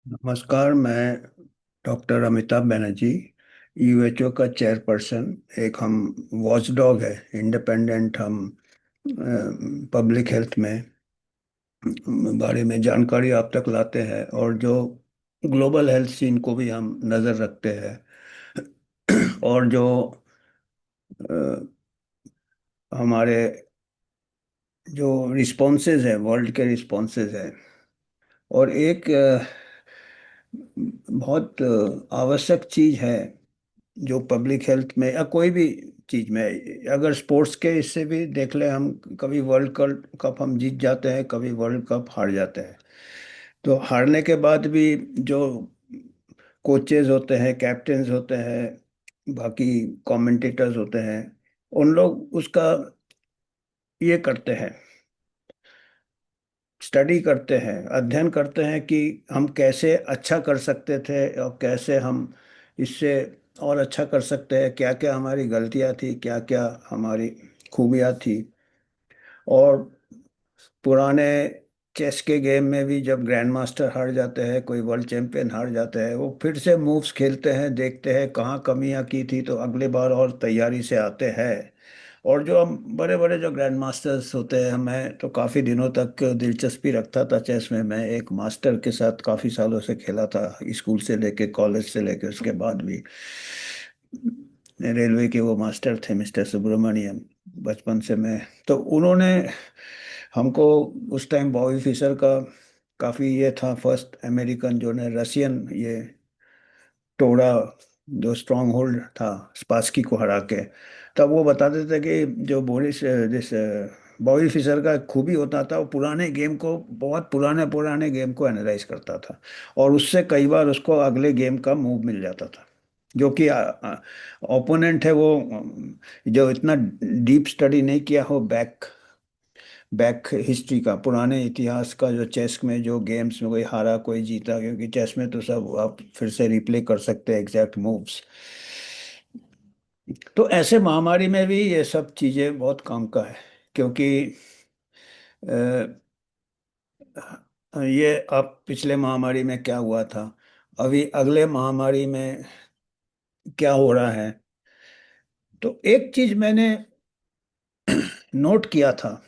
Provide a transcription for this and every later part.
नमस्कार। मैं डॉक्टर अमिताभ बनर्जी, यूएचओ का चेयरपर्सन। एक हम वॉचडॉग है, इंडिपेंडेंट। हम पब्लिक हेल्थ में बारे में जानकारी आप तक लाते हैं, और जो ग्लोबल हेल्थ सीन को भी हम नज़र रखते हैं। और जो अ, हमारे जो रिस्पॉन्सेज हैं, वर्ल्ड के रिस्पॉन्सेज हैं। और एक बहुत आवश्यक चीज़ है जो पब्लिक हेल्थ में या कोई भी चीज में, अगर स्पोर्ट्स के इससे भी देख ले हम, कभी वर्ल्ड कप हम जीत जाते हैं, कभी वर्ल्ड कप हार जाते हैं। तो हारने के बाद भी जो कोचेज होते हैं, कैप्टन्स होते हैं, बाकी कमेंटेटर्स होते हैं, उन लोग उसका ये करते हैं, स्टडी करते हैं, अध्ययन करते हैं कि हम कैसे अच्छा कर सकते थे और कैसे हम इससे और अच्छा कर सकते हैं, क्या क्या हमारी गलतियां थी, क्या क्या हमारी खूबियां थी। और पुराने चेस के गेम में भी जब ग्रैंड मास्टर हार जाते हैं, कोई वर्ल्ड चैंपियन हार जाते हैं, वो फिर से मूव्स खेलते हैं, देखते हैं कहाँ कमियां की थी, तो अगले बार और तैयारी से आते हैं। और जो हम बड़े बड़े जो ग्रैंड मास्टर्स होते हैं, मैं तो काफ़ी दिनों तक दिलचस्पी रखता था चेस में। मैं एक मास्टर के साथ काफ़ी सालों से खेला था, स्कूल से लेके कॉलेज से लेके उसके बाद भी। रेलवे के वो मास्टर थे, मिस्टर सुब्रमण्यम। बचपन से मैं, तो उन्होंने हमको उस टाइम बॉबी फिशर का काफ़ी ये था, फर्स्ट अमेरिकन जो ने रशियन ये टोड़ा, जो स्ट्रॉन्ग होल्ड था स्पासकी को हरा के। तब वो बताते थे कि जो बोरिस जिस बॉबी फिशर का खूबी होता था, वो पुराने गेम को, बहुत पुराने पुराने गेम को एनालाइज करता था, और उससे कई बार उसको अगले गेम का मूव मिल जाता था। जो कि ओपोनेंट है वो, जो इतना डीप स्टडी नहीं किया हो बैक बैक हिस्ट्री का, पुराने इतिहास का, जो चेस में जो गेम्स में कोई हारा कोई जीता, क्योंकि चेस में तो सब आप फिर से रिप्ले कर सकते हैं एग्जैक्ट मूव्स। तो ऐसे महामारी में भी ये सब चीजें बहुत काम का है, क्योंकि ये अब पिछले महामारी में क्या हुआ था, अभी अगले महामारी में क्या हो रहा है। तो एक चीज मैंने नोट किया था,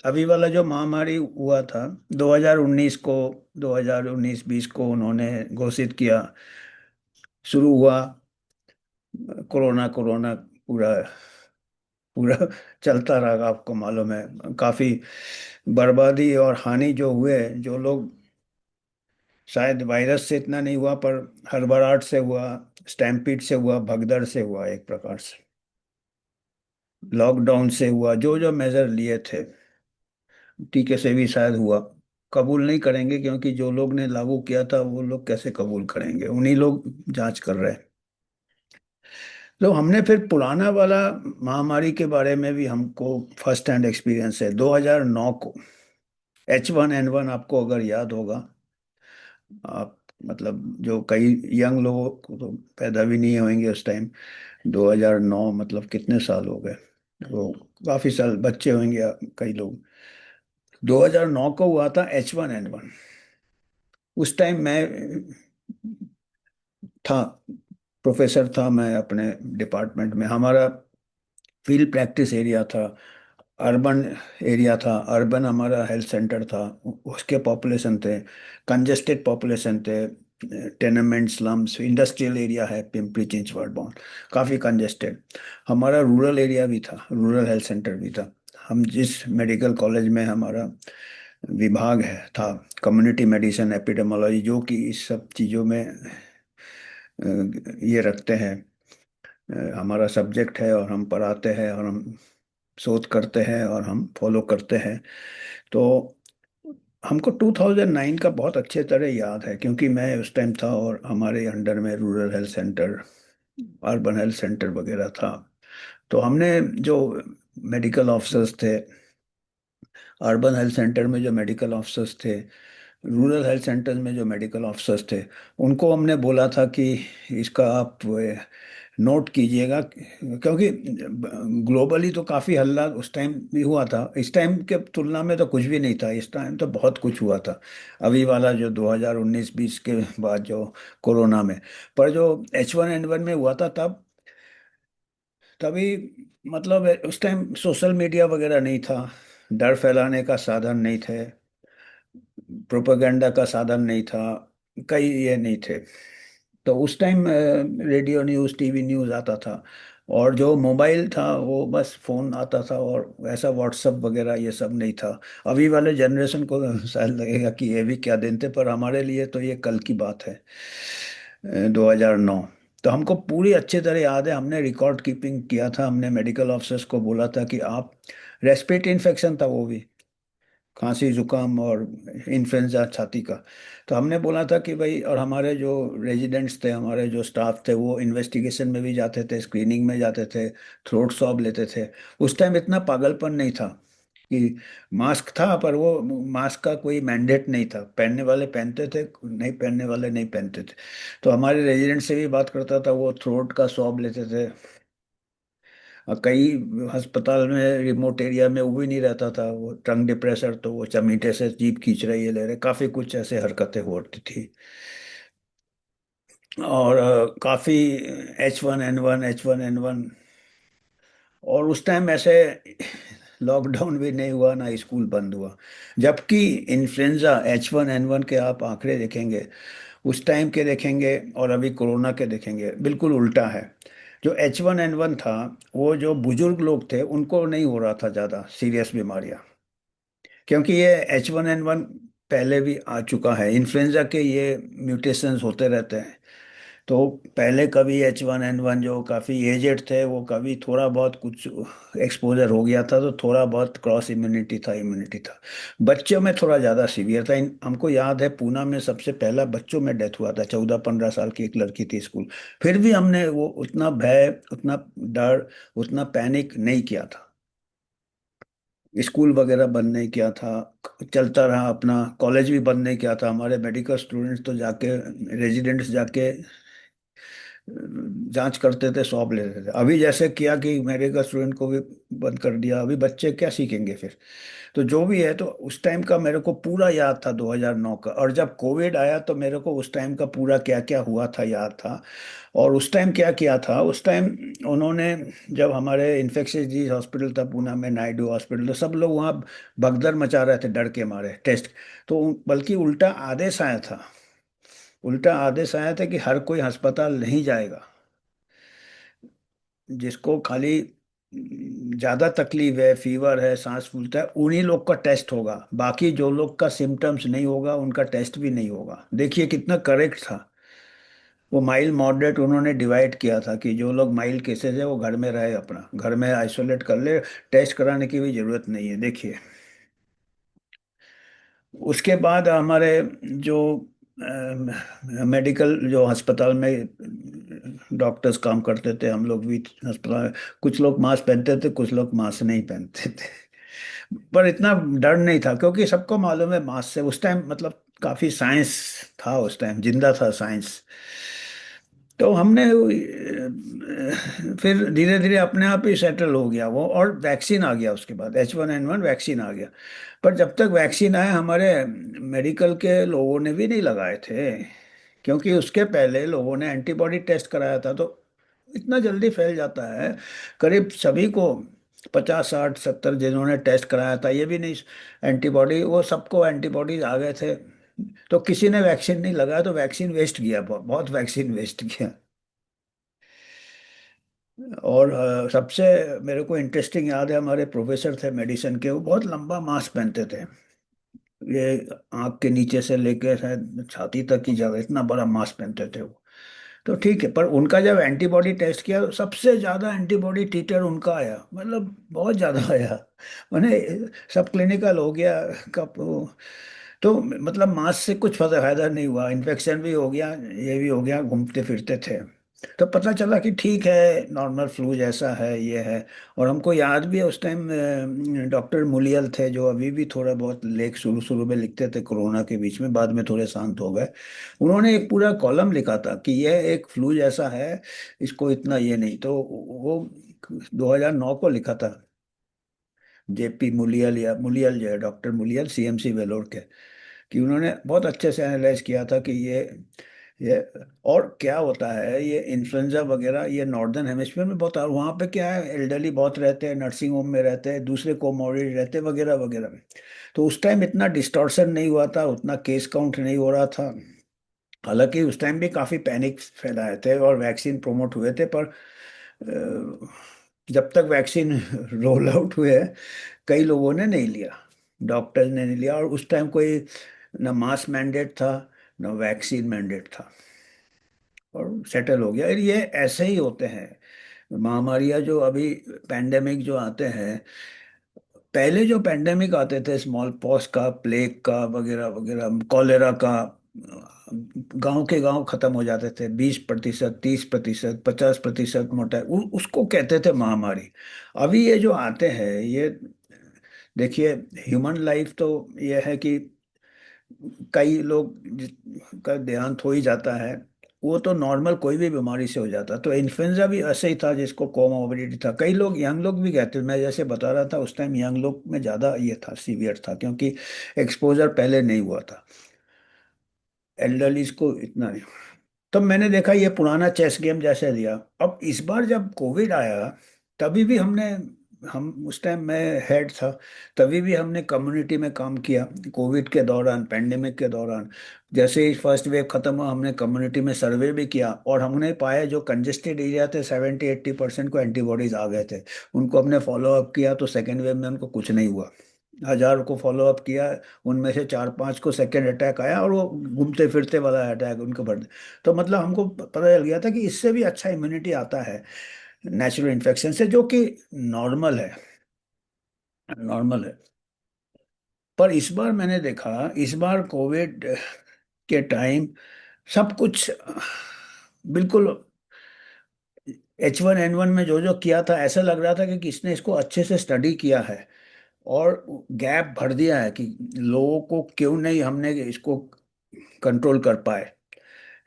अभी वाला जो महामारी हुआ था 2019 को, 2019-20 को उन्होंने घोषित किया, शुरू हुआ कोरोना। कोरोना पूरा पूरा चलता रहा, आपको मालूम है काफी बर्बादी और हानि जो हुए। जो लोग, शायद वायरस से इतना नहीं हुआ, पर हड़बड़ाहट से हुआ, स्टैम्पीड से हुआ, भगदड़ से हुआ, एक प्रकार से लॉकडाउन से हुआ, जो जो मेजर लिए थे, टीके से भी शायद हुआ। कबूल नहीं करेंगे, क्योंकि जो लोग ने लागू किया था वो लोग कैसे कबूल करेंगे, उन्हीं लोग जांच कर रहे हैं। तो हमने फिर पुराना वाला महामारी के बारे में भी हमको फर्स्ट हैंड एक्सपीरियंस है। 2009 को H1N1, आपको अगर याद होगा, आप मतलब जो कई यंग लोगों को तो पैदा भी नहीं होंगे उस टाइम। 2009 मतलब कितने साल हो गए, वो काफी साल बच्चे होंगे कई लोग। 2009 को हुआ था H1N1। उस टाइम मैं था, प्रोफेसर था मैं अपने डिपार्टमेंट में। हमारा फील्ड प्रैक्टिस एरिया था, अर्बन एरिया था, अर्बन हमारा हेल्थ सेंटर था। उसके पॉपुलेशन थे, कंजेस्टेड पॉपुलेशन थे, टेनमेंट स्लम्स, इंडस्ट्रियल एरिया है पिंपरी चिंचवड बाउंड, काफ़ी कंजेस्टेड। हमारा रूरल एरिया भी था, रूरल हेल्थ सेंटर भी था। हम जिस मेडिकल कॉलेज में हमारा विभाग है था, कम्युनिटी मेडिसिन एपिडेमोलॉजी, जो कि इस सब चीज़ों में ये रखते हैं, हमारा सब्जेक्ट है, और हम पढ़ाते हैं, और हम शोध करते हैं, और हम फॉलो करते हैं। तो हमको 2009 का बहुत अच्छे तरह याद है, क्योंकि मैं उस टाइम था, और हमारे अंडर में rural health centre, urban health centre वगैरह था। तो हमने जो मेडिकल ऑफिसर्स थे, अर्बन हेल्थ सेंटर में जो मेडिकल ऑफिसर्स थे, रूरल हेल्थ सेंटर में जो मेडिकल ऑफिसर्स थे, उनको हमने बोला था कि इसका आप नोट कीजिएगा, क्योंकि ग्लोबली तो काफ़ी हल्ला उस टाइम भी हुआ था, इस टाइम के तुलना में तो कुछ भी नहीं था, इस टाइम तो बहुत कुछ हुआ था। अभी वाला जो 2019-20 के बाद जो कोरोना में, पर जो H1N1 में हुआ था तब, तभी मतलब उस टाइम सोशल मीडिया वगैरह नहीं था, डर फैलाने का साधन नहीं थे, प्रोपेगेंडा का साधन नहीं था, कई ये नहीं थे। तो उस time radio news, TV news आता था, और जो मोबाइल था वो बस फोन आता था, और ऐसा व्हाट्सअप वगैरह ये सब नहीं था। अभी वाले जनरेशन को शायद लगेगा कि ये भी क्या दिन थे, पर हमारे लिए तो ये कल की बात है, 2009। तो हमको पूरी अच्छी तरह याद है, हमने रिकॉर्ड कीपिंग किया था, हमने मेडिकल ऑफिसर्स को बोला था कि आप, रेस्पिरेटरी इन्फेक्शन था वो भी, खांसी जुकाम और इन्फ्लुएंजा छाती का। तो हमने बोला था कि भाई, और हमारे जो रेजिडेंट्स थे, हमारे जो स्टाफ थे, वो इन्वेस्टिगेशन में भी जाते थे, स्क्रीनिंग में जाते थे, थ्रोट स्वैब लेते थे। उस टाइम इतना पागलपन नहीं था कि, मास्क था पर वो मास्क का कोई मैंडेट नहीं था, पहनने वाले पहनते थे, नहीं पहनने वाले नहीं पहनते थे। तो हमारे रेजिडेंट से भी बात करता था, वो थ्रोट का स्वैब लेते थे। और कई अस्पताल में रिमोट एरिया में वो भी नहीं रहता था, वो टंग डिप्रेसर, तो वो चमीटे से जीभ खींच रहे, ये ले रहे, काफी कुछ ऐसे हरकतें होती थी। और काफी H1N1 और उस टाइम ऐसे लॉकडाउन भी नहीं हुआ, ना स्कूल बंद हुआ। जबकि इन्फ्लुएंजा H1N1 के आप आंकड़े देखेंगे, उस टाइम के देखेंगे और अभी कोरोना के देखेंगे, बिल्कुल उल्टा है। जो H1N1 था, वो जो बुजुर्ग लोग थे उनको नहीं हो रहा था ज़्यादा सीरियस बीमारियां, क्योंकि ये H1N1 पहले भी आ चुका है, इन्फ्लुएंजा के ये म्यूटेशंस होते रहते हैं। तो पहले कभी H1N1 जो काफ़ी एजेड थे, वो कभी थोड़ा बहुत कुछ एक्सपोजर हो गया था, तो थोड़ा बहुत क्रॉस इम्यूनिटी था, इम्यूनिटी था। बच्चों में थोड़ा ज़्यादा सीवियर था। हमको याद है पूना में सबसे पहला बच्चों में डेथ हुआ था, 14-15 साल की एक लड़की थी, स्कूल। फिर भी हमने वो उतना भय, उतना डर, उतना पैनिक नहीं किया था, स्कूल वगैरह बंद नहीं किया था, चलता रहा अपना, कॉलेज भी बंद नहीं किया था। हमारे मेडिकल स्टूडेंट्स तो जाके, रेजिडेंट्स जाके जांच करते थे, सौंप लेते थे। अभी जैसे किया कि मेडिकल स्टूडेंट को भी बंद कर दिया, अभी बच्चे क्या सीखेंगे फिर। तो जो भी है, तो उस टाइम का मेरे को पूरा याद था 2009 का, और जब कोविड आया तो मेरे को उस टाइम का पूरा क्या क्या हुआ था याद था। और उस टाइम क्या किया था, उस टाइम उन्होंने, जब हमारे इन्फेक्शियस डिजीज हॉस्पिटल था पूना में, नायडू हॉस्पिटल, तो सब लोग वहाँ भगदड़ मचा रहे थे डर के मारे टेस्ट। तो बल्कि उल्टा आदेश आया था, उल्टा आदेश आया था कि हर कोई अस्पताल नहीं जाएगा, जिसको खाली ज्यादा तकलीफ है, फीवर है, सांस फूलता है, उन्हीं लोग का टेस्ट होगा, बाकी जो लोग का सिम्टम्स नहीं होगा उनका टेस्ट भी नहीं होगा। देखिए कितना करेक्ट था। वो माइल्ड मॉडरेट उन्होंने डिवाइड किया था कि जो लोग माइल्ड केसेस है वो घर में रहे, अपना घर में आइसोलेट कर ले, टेस्ट कराने की भी जरूरत नहीं है, देखिए। उसके बाद हमारे जो मेडिकल जो अस्पताल में डॉक्टर्स काम करते थे, हम लोग भी अस्पताल में, कुछ लोग मास्क पहनते थे, कुछ लोग मास्क नहीं पहनते थे। पर इतना डर नहीं था, क्योंकि सबको मालूम है मास्क से उस टाइम, मतलब काफी साइंस था उस टाइम, जिंदा था साइंस। तो हमने फिर धीरे धीरे अपने आप ही सेटल हो गया वो, और वैक्सीन आ गया उसके बाद, H1N1 वैक्सीन आ गया। पर जब तक वैक्सीन आया, हमारे मेडिकल के लोगों ने भी नहीं लगाए थे, क्योंकि उसके पहले लोगों ने एंटीबॉडी टेस्ट कराया था, तो इतना जल्दी फैल जाता है। करीब सभी को, 50-60-70 जिन्होंने टेस्ट कराया था, ये भी नहीं, एंटीबॉडी, वो सबको एंटीबॉडीज आ गए थे। तो किसी ने वैक्सीन नहीं लगाया, तो वैक्सीन वेस्ट गया, बहुत बहुत वैक्सीन वेस्ट गया। और सबसे मेरे को इंटरेस्टिंग याद है, हमारे प्रोफेसर थे मेडिसिन के, वो बहुत लंबा मास्क पहनते थे, ये आंख के नीचे से लेकर शायद छाती तक की जगह इतना बड़ा मास्क पहनते थे वो। तो ठीक है, पर उनका जब एंटीबॉडी टेस्ट किया, तो सबसे ज्यादा एंटीबॉडी टीटर उनका आया, मतलब बहुत ज्यादा आया। मैंने, सब क्लिनिकल हो गया कब तो मतलब मास्क से कुछ फायदा नहीं हुआ, इन्फेक्शन भी हो गया, ये भी हो गया, घूमते फिरते थे। तो पता चला कि ठीक है, नॉर्मल फ्लू जैसा है ये है। और हमको याद भी है उस टाइम डॉक्टर मुलियल थे, जो अभी भी थोड़ा बहुत लेख शुरू शुरू में लिखते थे कोरोना के बीच में, बाद में थोड़े शांत हो गए। उन्होंने एक पूरा कॉलम लिखा था कि यह एक फ्लू जैसा है, इसको इतना ये नहीं। तो वो 2009 को लिखा था, जेपी मुलियल, या मुलियल जो है, डॉक्टर मुलियल, सीएमसी वेलोर के, कि उन्होंने बहुत अच्छे से एनालाइज किया था कि ये और क्या होता है, ये इन्फ्लुएंजा वगैरह ये नॉर्दर्न हेमिस्फीयर में बहुत, और वहाँ पे क्या है, एल्डरली बहुत रहते हैं, नर्सिंग होम में रहते हैं, दूसरे कोमोर्बिड रहते हैं वगैरह वगैरह में। तो उस टाइम इतना डिस्टॉर्शन नहीं हुआ था, उतना केस काउंट नहीं हो रहा था। हालांकि उस टाइम भी काफ़ी पैनिक फैलाए थे और वैक्सीन प्रोमोट हुए थे, पर जब तक वैक्सीन रोल आउट हुए, कई लोगों ने नहीं लिया, डॉक्टर्स ने नहीं लिया। और उस टाइम कोई ना मास मैंडेट था, ना वैक्सीन मैंडेट था, और सेटल हो गया। और ये ऐसे ही होते हैं महामारियां जो अभी, पैंडेमिक जो आते हैं। पहले जो पैंडेमिक आते थे, स्मॉल पॉक्स का, प्लेग का वगैरह वगैरह, कॉलेरा का, गांव के गांव खत्म हो जाते थे, 20%, 30%, 50% मोटा, उसको कहते थे महामारी। अभी ये जो आते हैं ये, देखिए, ह्यूमन लाइफ तो ये है कि कई लोग का देहांत हो ही जाता है, वो तो नॉर्मल कोई भी बीमारी से हो जाता। तो इन्फ्लुएंजा भी ऐसे ही था, जिसको कोमोर्बिडिटी था। कई लोग, यंग लोग भी गए थे, मैं जैसे बता रहा था उस टाइम यंग लोग में ज़्यादा ये था, सीवियर था, क्योंकि एक्सपोजर पहले नहीं हुआ था, एल्डरलीज को इतना नहीं। तब मैंने देखा ये पुराना चेस गेम जैसे दिया। अब इस बार जब कोविड आया, तभी भी हमने, हम उस टाइम मैं हेड था, तभी भी हमने कम्युनिटी में काम किया। कोविड के दौरान, पेंडेमिक के दौरान, जैसे ही फर्स्ट वेव खत्म हुआ, हमने कम्युनिटी में सर्वे भी किया, और हमने पाया जो कंजेस्टेड एरिया थे, 70-80% को एंटीबॉडीज आ गए थे। उनको हमने फॉलो अप किया, तो सेकेंड वेव में उनको कुछ नहीं हुआ। 1000 को फॉलो अप किया, उनमें से 4-5 को सेकेंड अटैक आया, और वो घूमते फिरते वाला अटैक उनको बढ़। तो मतलब हमको पता चल गया था कि इससे भी अच्छा इम्यूनिटी आता है नेचुरल इन्फेक्शन से, जो कि नॉर्मल है, नॉर्मल है। पर इस बार मैंने देखा, इस बार कोविड के टाइम सब कुछ बिल्कुल, H1N1 में जो जो किया था, ऐसा लग रहा था कि किसने इसको अच्छे से स्टडी किया है, और गैप भर दिया है कि लोगों को क्यों नहीं हमने इसको कंट्रोल कर पाए।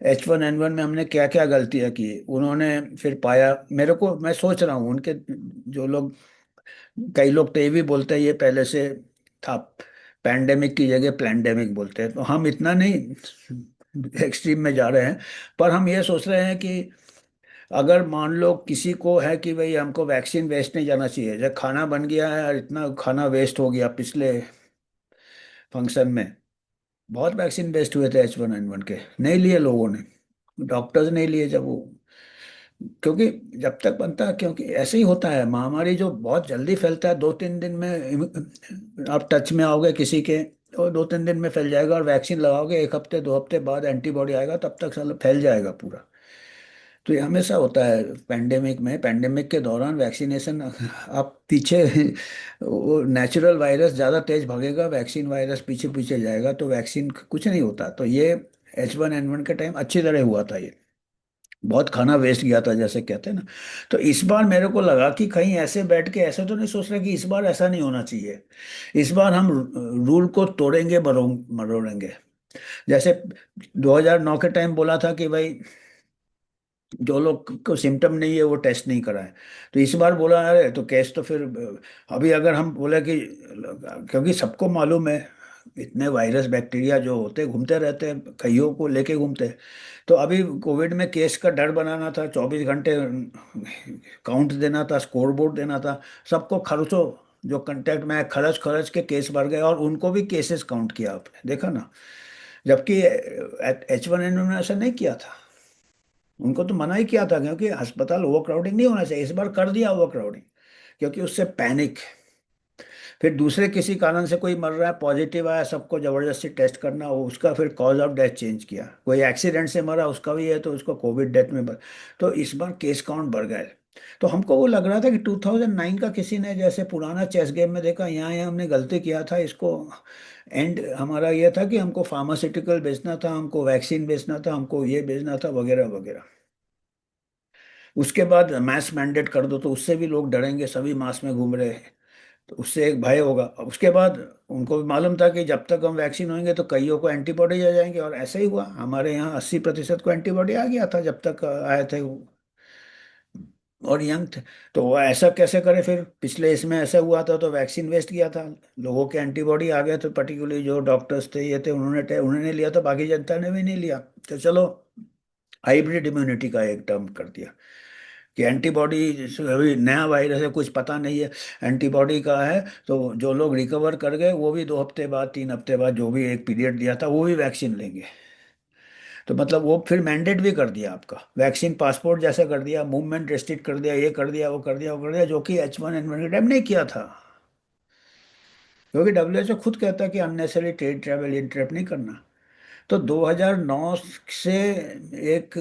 H1N1 में हमने क्या क्या गलतियां की, उन्होंने फिर पाया। मेरे को, मैं सोच रहा हूँ उनके, जो लोग, कई लोग तो ये भी बोलते हैं ये पहले से था, पैंडेमिक की जगह प्लैंडेमिक बोलते हैं, तो हम इतना नहीं एक्सट्रीम में जा रहे हैं। पर हम ये सोच रहे हैं कि अगर मान लो किसी को है कि भाई हमको वैक्सीन वेस्ट नहीं जाना चाहिए, जब खाना बन गया है और इतना खाना वेस्ट हो गया पिछले फंक्शन में, बहुत वैक्सीन वेस्ट हुए थे H1N1 के, नहीं लिए लोगों ने, डॉक्टर्स नहीं लिए जब वो, क्योंकि जब तक बनता है, क्योंकि ऐसे ही होता है, महामारी जो बहुत जल्दी फैलता है, 2-3 दिन में आप टच में आओगे किसी के, तो 2-3 दिन में फैल जाएगा, और वैक्सीन लगाओगे 1 हफ्ते 2 हफ्ते बाद एंटीबॉडी आएगा, तब तक साला फैल जाएगा पूरा। तो ये हमेशा होता है पैंडेमिक में, पैंडेमिक के दौरान वैक्सीनेशन, आप पीछे, वो नेचुरल वायरस ज़्यादा तेज भागेगा, वैक्सीन वायरस पीछे पीछे जाएगा, तो वैक्सीन कुछ नहीं होता। तो ये H1N1 के टाइम अच्छी तरह हुआ था, ये बहुत खाना वेस्ट गया था जैसे कहते हैं ना। तो इस बार मेरे को लगा कि कहीं ऐसे बैठ के ऐसे तो नहीं सोच रहे कि इस बार ऐसा नहीं होना चाहिए, इस बार हम रूल को तोड़ेंगे, मरोड़ेंगे। जैसे 2009 के टाइम बोला था कि भाई जो लोग को सिम्टम नहीं है वो टेस्ट नहीं कराएं, तो इस बार बोला अरे तो केस तो फिर, अभी अगर हम बोले कि, क्योंकि सबको मालूम है इतने वायरस बैक्टीरिया जो होते घूमते रहते हैं, कईयों को लेके घूमते हैं। तो अभी कोविड में केस का डर बनाना था, 24 घंटे काउंट देना था, स्कोर बोर्ड देना था, सबको खर्चो, जो कांटेक्ट में है, खर्च खर्च के केस बढ़ गए, और उनको भी केसेस काउंट किया, आपने देखा ना। जबकि H1N1 ने ऐसा नहीं किया था, उनको तो मना ही किया था, क्योंकि अस्पताल ओवर क्राउडिंग नहीं होना चाहिए। इस बार कर दिया ओवर क्राउडिंग, क्योंकि उससे पैनिक, फिर दूसरे किसी कारण से कोई मर रहा है, पॉजिटिव आया, सबको जबरदस्ती टेस्ट करना हो, उसका फिर कॉज ऑफ डेथ चेंज किया, कोई एक्सीडेंट से मरा उसका भी है तो उसको कोविड डेथ में तो इस बार केस काउंट बढ़ गए। तो हमको वो लग रहा था कि 2009 का किसी ने जैसे पुराना चेस गेम में देखा, यहाँ यहाँ हमने गलती किया था, इसको एंड हमारा ये था कि हमको फार्मास्यूटिकल बेचना था, हमको वैक्सीन बेचना था, हमको ये बेचना था वगैरह वगैरह। उसके बाद मास मैंडेट कर दो तो उससे भी लोग डरेंगे, सभी मास में घूम रहे हैं, तो उससे एक भय होगा। उसके बाद उनको भी मालूम था कि जब तक हम वैक्सीन होंगे तो कईयों को एंटीबॉडी आ जाएंगे, और ऐसा ही हुआ। हमारे यहाँ 80% को एंटीबॉडी आ गया था जब तक आए थे वो, और यंग थे। तो वो ऐसा कैसे करे फिर, पिछले इसमें ऐसा हुआ था तो वैक्सीन वेस्ट किया था। लोगों के एंटीबॉडी आ गए तो पर्टिकुलरली जो डॉक्टर्स थे ये थे, उन्होंने लिया, तो बाकी जनता ने भी नहीं लिया। तो चलो हाइब्रिड इम्यूनिटी का एक टर्म कर दिया कि एंटीबॉडी, अभी नया वायरस है, कुछ पता नहीं है, एंटीबॉडी का है, तो जो लोग रिकवर कर गए वो भी 2 हफ्ते बाद, 3 हफ्ते बाद, जो भी एक पीरियड दिया था, वो भी वैक्सीन लेंगे। तो मतलब वो फिर मैंडेट भी कर दिया आपका, वैक्सीन पासपोर्ट जैसा कर दिया, मूवमेंट रेस्ट्रिक्ट कर दिया, ये कर दिया, वो कर दिया, वो कर दिया, जो कि H1N1 के टाइम नहीं किया था। क्योंकि WHO खुद कहता है कि अननेसेसरी ट्रेड ट्रैवल इंटरप्ट नहीं करना। तो 2009 से एक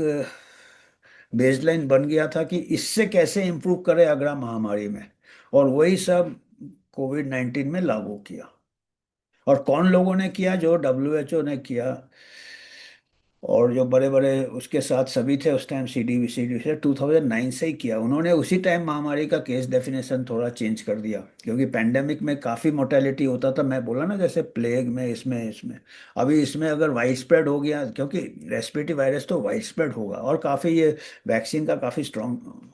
बेसलाइन बन गया था कि इससे कैसे इम्प्रूव करें अगला महामारी में, और वही सब कोविड-19 में लागू किया। और कौन लोगों ने किया? जो WHO ने किया, और जो बड़े बड़े उसके साथ सभी थे उस टाइम, CDC से 2009 से ही किया उन्होंने। उसी टाइम महामारी का केस डेफिनेशन थोड़ा चेंज कर दिया, क्योंकि पैंडेमिक में काफ़ी मोर्टेलिटी होता था, मैं बोला ना, जैसे प्लेग में, इसमें अभी इसमें अगर वाइड स्प्रेड हो गया, क्योंकि रेस्पिरेटरी वायरस तो वाइड स्प्रेड होगा, और काफ़ी ये वैक्सीन का काफ़ी स्ट्रॉन्ग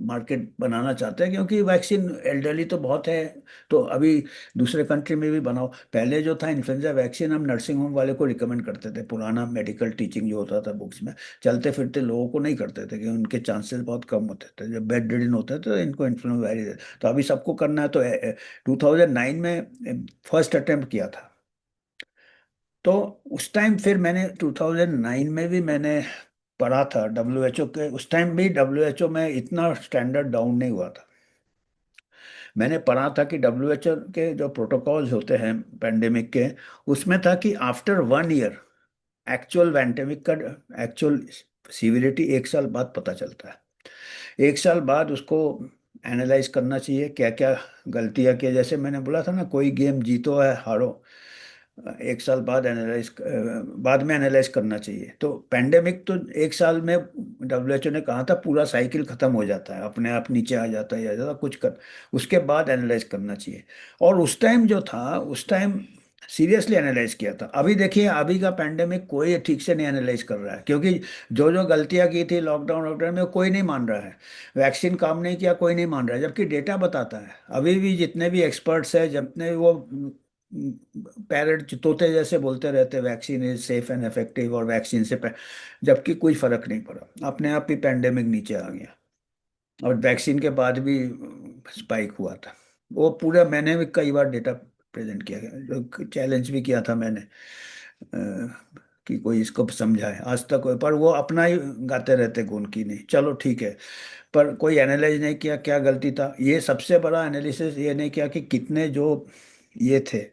मार्केट बनाना चाहते हैं, क्योंकि वैक्सीन एल्डरली तो बहुत है, तो अभी दूसरे कंट्री में भी बनाओ। पहले जो था इन्फ्लुएंजा वैक्सीन, हम नर्सिंग होम वाले को रिकमेंड करते थे, पुराना मेडिकल टीचिंग जो होता था बुक्स में, चलते फिरते लोगों को नहीं करते थे, कि उनके चांसेस बहुत कम होते थे, जब बेड रिडन होते थे तो इनको इन्फ्लुएंजा वायरस। तो अभी सबको करना है, तो 2009 में फर्स्ट अटेम्प्ट किया था। तो उस टाइम फिर मैंने 2009 में भी मैंने पढ़ा था WHO के, उस टाइम भी WHO में इतना स्टैंडर्ड डाउन नहीं हुआ था। मैंने पढ़ा था कि WHO के जो प्रोटोकॉल्स होते हैं पेंडेमिक के, उसमें था कि आफ्टर 1 ईयर एक्चुअल पैंडेमिक का एक्चुअल सीवियरिटी 1 साल बाद पता चलता है। 1 साल बाद उसको एनालाइज करना चाहिए, क्या क्या गलतियां किया, जैसे मैंने बोला था ना, कोई गेम जीतो है हारो, 1 साल बाद बाद में एनालाइज करना चाहिए। तो पेंडेमिक तो 1 साल में WHO ने कहा था पूरा साइकिल खत्म हो जाता है, अपने आप नीचे आ जाता है या ज़्यादा कुछ कर, उसके बाद एनालाइज करना चाहिए। और उस टाइम जो था, उस टाइम सीरियसली एनालाइज किया था। अभी देखिए, अभी का पेंडेमिक कोई ठीक से नहीं एनालाइज कर रहा है, क्योंकि जो जो गलतियां की थी लॉकडाउन वॉकडाउन में, कोई नहीं मान रहा है। वैक्सीन काम नहीं किया, कोई नहीं मान रहा है, जबकि डेटा बताता है। अभी भी जितने भी एक्सपर्ट्स हैं, जितने भी वो पैरट तोते जैसे बोलते रहते, vaccine is safe and effective, और वैक्सीन से जबकि कोई फर्क नहीं पड़ा, अपने आप ही पेंडेमिक नीचे आ गया। और वैक्सीन के बाद भी स्पाइक हुआ था। वो पूरा मैंने भी कई बार डेटा प्रेजेंट किया गया, जो चैलेंज भी किया था मैंने, कि कोई इसको समझाए, आज तक पर वो अपना ही गाते रहते गुण की नहीं, चलो ठीक है। पर कोई एनालाइज नहीं किया क्या गलती था, ये सबसे बड़ा एनालिसिस ये नहीं किया कि कितने जो ये थे,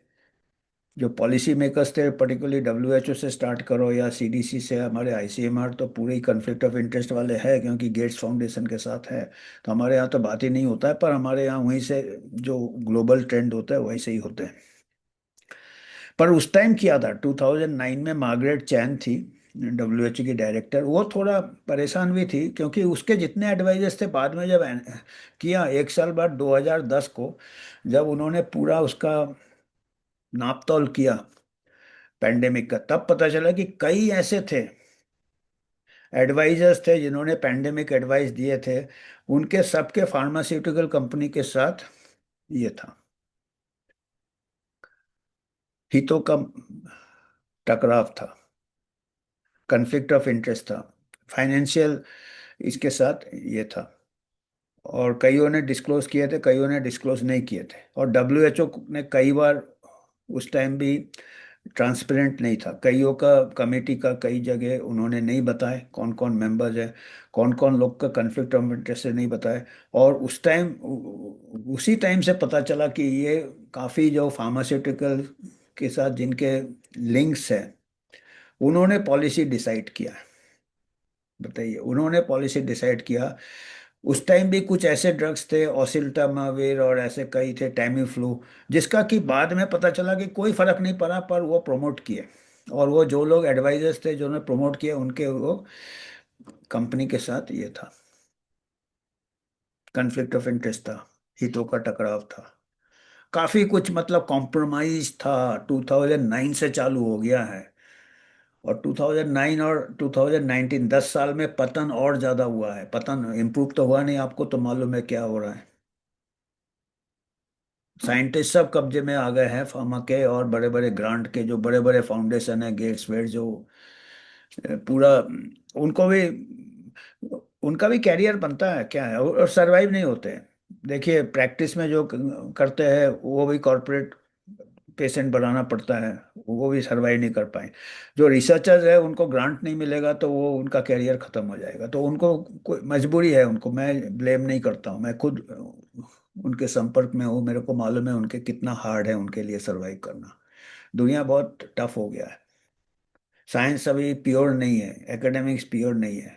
जो पॉलिसी मेकर्स थे, पर्टिकुलरली WHO से स्टार्ट करो या CDC से, हमारे ICMR तो पूरे ही कन्फ्लिक्ट ऑफ इंटरेस्ट वाले हैं, क्योंकि गेट्स फाउंडेशन के साथ है। तो हमारे यहाँ तो बात ही नहीं होता है, पर हमारे यहाँ वहीं से जो ग्लोबल ट्रेंड होता है वैसे ही होते हैं। पर उस टाइम किया था 2009 में, मार्गरेट चैन थी WHO की डायरेक्टर, वो थोड़ा परेशान भी थी, क्योंकि उसके जितने एडवाइजर्स थे बाद में जब किया 1 साल बाद 2010 को, जब उन्होंने पूरा उसका नाप तोल किया पेंडेमिक का, तब पता चला कि कई ऐसे थे एडवाइजर्स थे जिन्होंने पेंडेमिक एडवाइस दिए थे, उनके सबके फार्मास्यूटिकल कंपनी के साथ ये था, हितों का टकराव था, कन्फ्लिक्ट ऑफ इंटरेस्ट था, फाइनेंशियल इसके साथ ये था। और कईयों ने डिस्क्लोज किए थे, कईयों ने डिस्क्लोज नहीं किए थे, और WHO ने कई बार उस टाइम भी ट्रांसपेरेंट नहीं था, कईयों का कमेटी का कई जगह उन्होंने नहीं बताए कौन कौन मेंबर्स है, कौन कौन लोग का कन्फ्लिक्ट ऑफ इंटरेस्ट है नहीं बताए। और उस टाइम, उसी टाइम से पता चला कि ये काफ़ी जो फार्मास्यूटिकल के साथ जिनके लिंक्स हैं, उन्होंने पॉलिसी डिसाइड किया। बताइए, उन्होंने पॉलिसी डिसाइड किया। उस टाइम भी कुछ ऐसे ड्रग्स थे, ओसिल्टामाविर और ऐसे कई थे, टैमीफ्लू, जिसका कि बाद में पता चला कि कोई फर्क नहीं पड़ा, पर वो प्रमोट किए। और वो जो लोग एडवाइजर्स थे, जो ने प्रमोट किए, उनके वो कंपनी के साथ ये था। कॉन्फ्लिक्ट ऑफ इंटरेस्ट था, हितों का टकराव था, काफी कुछ मतलब कॉम्प्रोमाइज था। 2009 से चालू हो गया है, और 2009 और 2019 10 साल में पतन और ज्यादा हुआ है। पतन इम्प्रूव तो हुआ नहीं, आपको तो मालूम है क्या हो रहा है। साइंटिस्ट सब कब्जे में आ गए हैं फार्मा के, और बड़े बड़े ग्रांट के जो बड़े बड़े फाउंडेशन है, गेट्स वेट जो पूरा, उनको भी, उनका भी कैरियर बनता है क्या है, और सरवाइव नहीं होते हैं। देखिए प्रैक्टिस में जो करते हैं वो भी कॉरपोरेट पेशेंट बनाना पड़ता है, वो भी सरवाइव नहीं कर पाए। जो रिसर्चर्स है उनको ग्रांट नहीं मिलेगा तो वो उनका कैरियर खत्म हो जाएगा, तो उनको कोई मजबूरी है, उनको मैं ब्लेम नहीं करता हूँ। मैं खुद उनके संपर्क में हूँ, मेरे को मालूम है उनके कितना हार्ड है उनके लिए सरवाइव करना। दुनिया बहुत टफ हो गया है, साइंस अभी प्योर नहीं है, एकेडमिक्स प्योर नहीं है।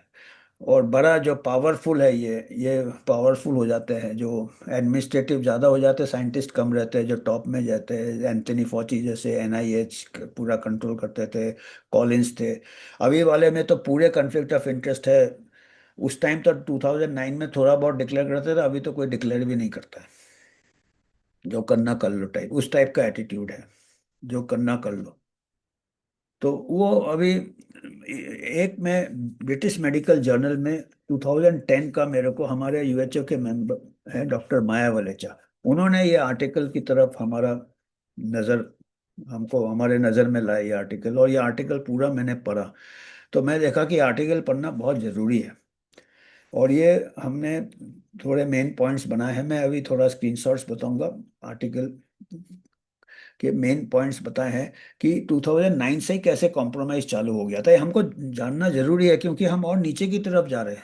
और बड़ा जो पावरफुल है, ये पावरफुल हो जाते हैं जो एडमिनिस्ट्रेटिव ज़्यादा हो जाते हैं, साइंटिस्ट कम रहते हैं, जो टॉप में जाते हैं। एंथनी फॉची जैसे एनआईएच पूरा कंट्रोल करते थे, कॉलिंस थे। अभी वाले में तो पूरे कन्फ्लिक्ट ऑफ इंटरेस्ट है। उस टाइम तो 2009 में थोड़ा बहुत डिक्लेयर करते थे, अभी तो कोई डिक्लेयर भी नहीं करता है। जो करना कर लो टाइप, उस टाइप का एटीट्यूड है, जो करना कर लो। तो वो अभी एक में ब्रिटिश मेडिकल जर्नल में 2010 का, मेरे को हमारे यूएचओ के मेंबर हैं डॉक्टर माया वलेचा, उन्होंने ये आर्टिकल की तरफ हमारा नज़र, हमको हमारे नज़र में लाया ये आर्टिकल, और ये आर्टिकल पूरा मैंने पढ़ा। तो मैं देखा कि आर्टिकल पढ़ना बहुत ज़रूरी है। और ये हमने थोड़े मेन पॉइंट्स बनाए हैं, मैं अभी थोड़ा स्क्रीनशॉट्स बताऊंगा आर्टिकल के मेन पॉइंट्स बताए हैं कि 2009 से ही कैसे कॉम्प्रोमाइज चालू हो गया था। ये हमको जानना जरूरी है, क्योंकि हम और नीचे की तरफ जा रहे हैं,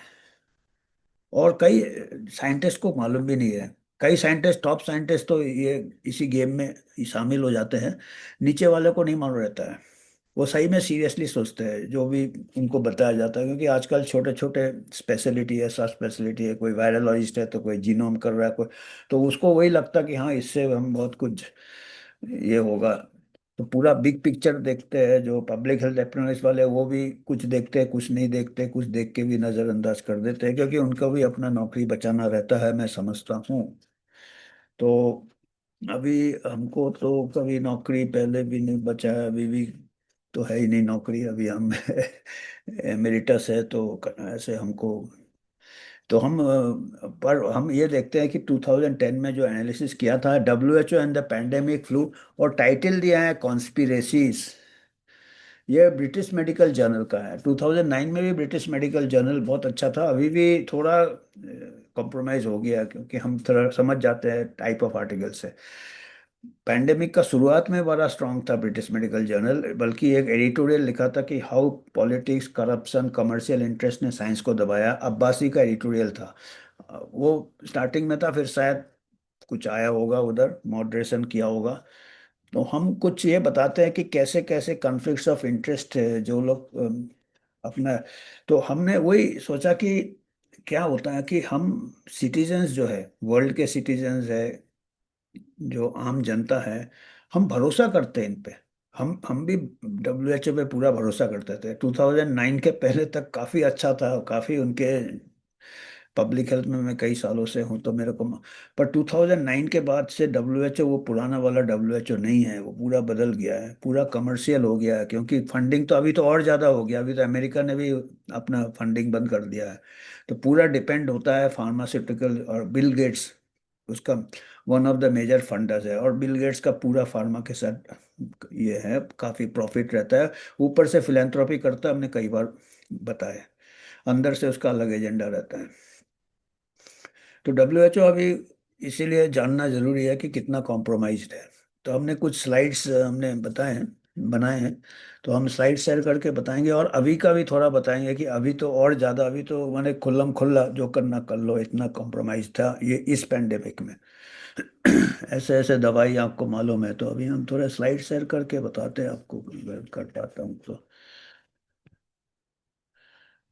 और कई साइंटिस्ट को मालूम भी नहीं है। कई साइंटिस्ट, टॉप साइंटिस्ट तो ये इसी गेम में ही शामिल हो जाते हैं, नीचे वाले को नहीं मालूम रहता है। वो सही में सीरियसली सोचते हैं जो भी उनको बताया जाता है, क्योंकि आजकल छोटे छोटे स्पेशलिटी है, सब स्पेशलिटी है, कोई वायरोलॉजिस्ट है तो कोई जीनोम कर रहा है कोई, तो उसको वही लगता कि हाँ इससे हम बहुत कुछ ये होगा। तो पूरा बिग पिक्चर देखते हैं जो पब्लिक हेल्थ एप्रेंटिस वाले, वो भी कुछ देखते हैं कुछ नहीं देखते, कुछ देख के भी नज़रअंदाज कर देते हैं, क्योंकि उनका भी अपना नौकरी बचाना रहता है, मैं समझता हूँ। तो अभी हमको तो कभी नौकरी पहले भी नहीं बचा है, अभी भी तो है ही नहीं नौकरी, अभी हम एमेरिटस है, तो ऐसे हमको, तो हम पर हम ये देखते हैं कि 2010 में जो एनालिसिस किया था W H O and the pandemic flu, और टाइटल दिया है कॉन्स्पिरेसीज, ये ब्रिटिश मेडिकल जर्नल का है। 2009 में भी ब्रिटिश मेडिकल जर्नल बहुत अच्छा था, अभी भी थोड़ा कॉम्प्रोमाइज हो गया, क्योंकि हम थोड़ा समझ जाते हैं टाइप ऑफ आर्टिकल से। पैंडेमिक का शुरुआत में बड़ा स्ट्रांग था ब्रिटिश मेडिकल जर्नल, बल्कि एक एडिटोरियल लिखा था कि how politics, corruption, commercial interest ने साइंस को दबाया, अब्बासी का एडिटोरियल था। वो स्टार्टिंग में था, फिर शायद कुछ आया होगा उधर, मॉडरेशन किया होगा। तो हम कुछ ये बताते हैं कि कैसे कैसे कॉन्फ्लिक्ट्स ऑफ इंटरेस्ट है जो लोग अपना, तो हमने वही सोचा कि क्या होता है कि हम सिटीजन्स जो है, वर्ल्ड के सिटीजन्स है, जो आम जनता है, हम भरोसा करते हैं इन पे। हम भी डब्ल्यूएचओ पे पूरा भरोसा करते थे 2009 के पहले तक, काफ़ी अच्छा था, काफ़ी उनके पब्लिक हेल्थ में मैं कई सालों से हूँ तो मेरे को, पर 2009 के बाद से डब्ल्यूएचओ वो पुराना वाला डब्ल्यूएचओ नहीं है, वो पूरा बदल गया है, पूरा कमर्शियल हो गया है। क्योंकि फंडिंग तो अभी तो और ज़्यादा हो गया, अभी तो अमेरिका ने भी अपना फंडिंग बंद कर दिया है। तो पूरा डिपेंड होता है फार्मास्यूटिकल, और बिल गेट्स उसका one of the major funders है, और बिल गेट्स का पूरा फार्मा के साथ ये है, काफ़ी प्रॉफिट रहता है। ऊपर से फिलेंथ्रोपी करता है, हमने कई बार बताया, अंदर से उसका अलग एजेंडा रहता है। तो डब्ल्यूएचओ अभी इसीलिए जानना जरूरी है कि कितना कॉम्प्रोमाइज्ड है। तो हमने कुछ स्लाइड्स हमने बताए हैं, बनाए हैं, तो हम स्लाइड शेयर करके बताएंगे, और अभी का भी थोड़ा बताएंगे कि अभी तो और ज़्यादा, अभी तो मैंने खुल्लम खुल्ला जो करना कर लो, इतना कॉम्प्रोमाइज था ये इस पेंडेमिक में। ऐसे ऐसे दवाई आपको मालूम है, तो अभी हम थोड़ा स्लाइड शेयर करके बताते हैं आपको, अगर कर पाता हूँ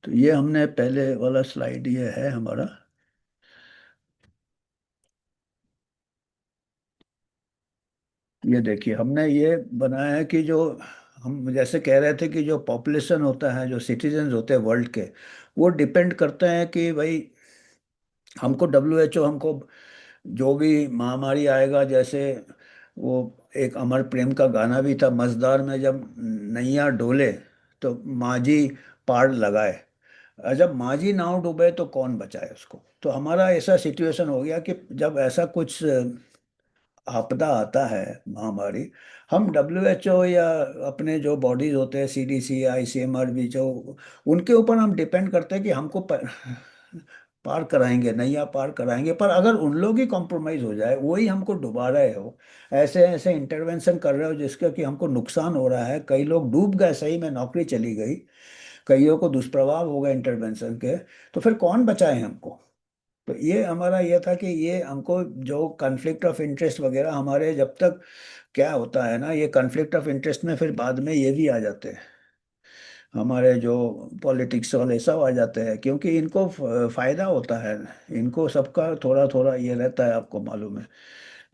तो ये हमने पहले वाला स्लाइड ये है हमारा। ये देखिए हमने ये बनाया है कि जो हम जैसे कह रहे थे कि जो पॉपुलेशन होता है, जो सिटीजन्स होते हैं वर्ल्ड के, वो डिपेंड करते हैं कि भाई हमको WHO हमको जो भी महामारी आएगा, जैसे वो एक अमर प्रेम का गाना भी था, मझधार में जब नैया डोले तो माझी पार लगाए। जब माझी नाव डूबे तो कौन बचाए उसको। तो हमारा ऐसा सिचुएशन हो गया कि जब ऐसा कुछ आपदा आता है, महामारी, हम WHO या अपने जो बॉडीज होते हैं, CDC, ICMR भी, जो उनके ऊपर हम डिपेंड करते हैं कि हमको पार कराएंगे, नैया पार कराएंगे। पर अगर उन लोग ही कॉम्प्रोमाइज हो जाए, वही हमको डुबा रहे हो, ऐसे ऐसे इंटरवेंशन कर रहे हो जिसका कि हमको नुकसान हो रहा है, कई लोग डूब गए, सही में नौकरी चली गई, कईयों को दुष्प्रभाव हो गए इंटरवेंशन के, तो फिर कौन बचाए हमको। तो ये हमारा ये था कि ये हमको जो कॉन्फ्लिक्ट ऑफ इंटरेस्ट वगैरह हमारे, जब तक क्या होता है ना, ये कॉन्फ्लिक्ट ऑफ इंटरेस्ट में फिर बाद में ये भी आ जाते हैं, हमारे जो पॉलिटिक्स वाले सब आ जाते हैं, क्योंकि इनको फायदा होता है, इनको सबका थोड़ा थोड़ा ये रहता है, आपको मालूम है।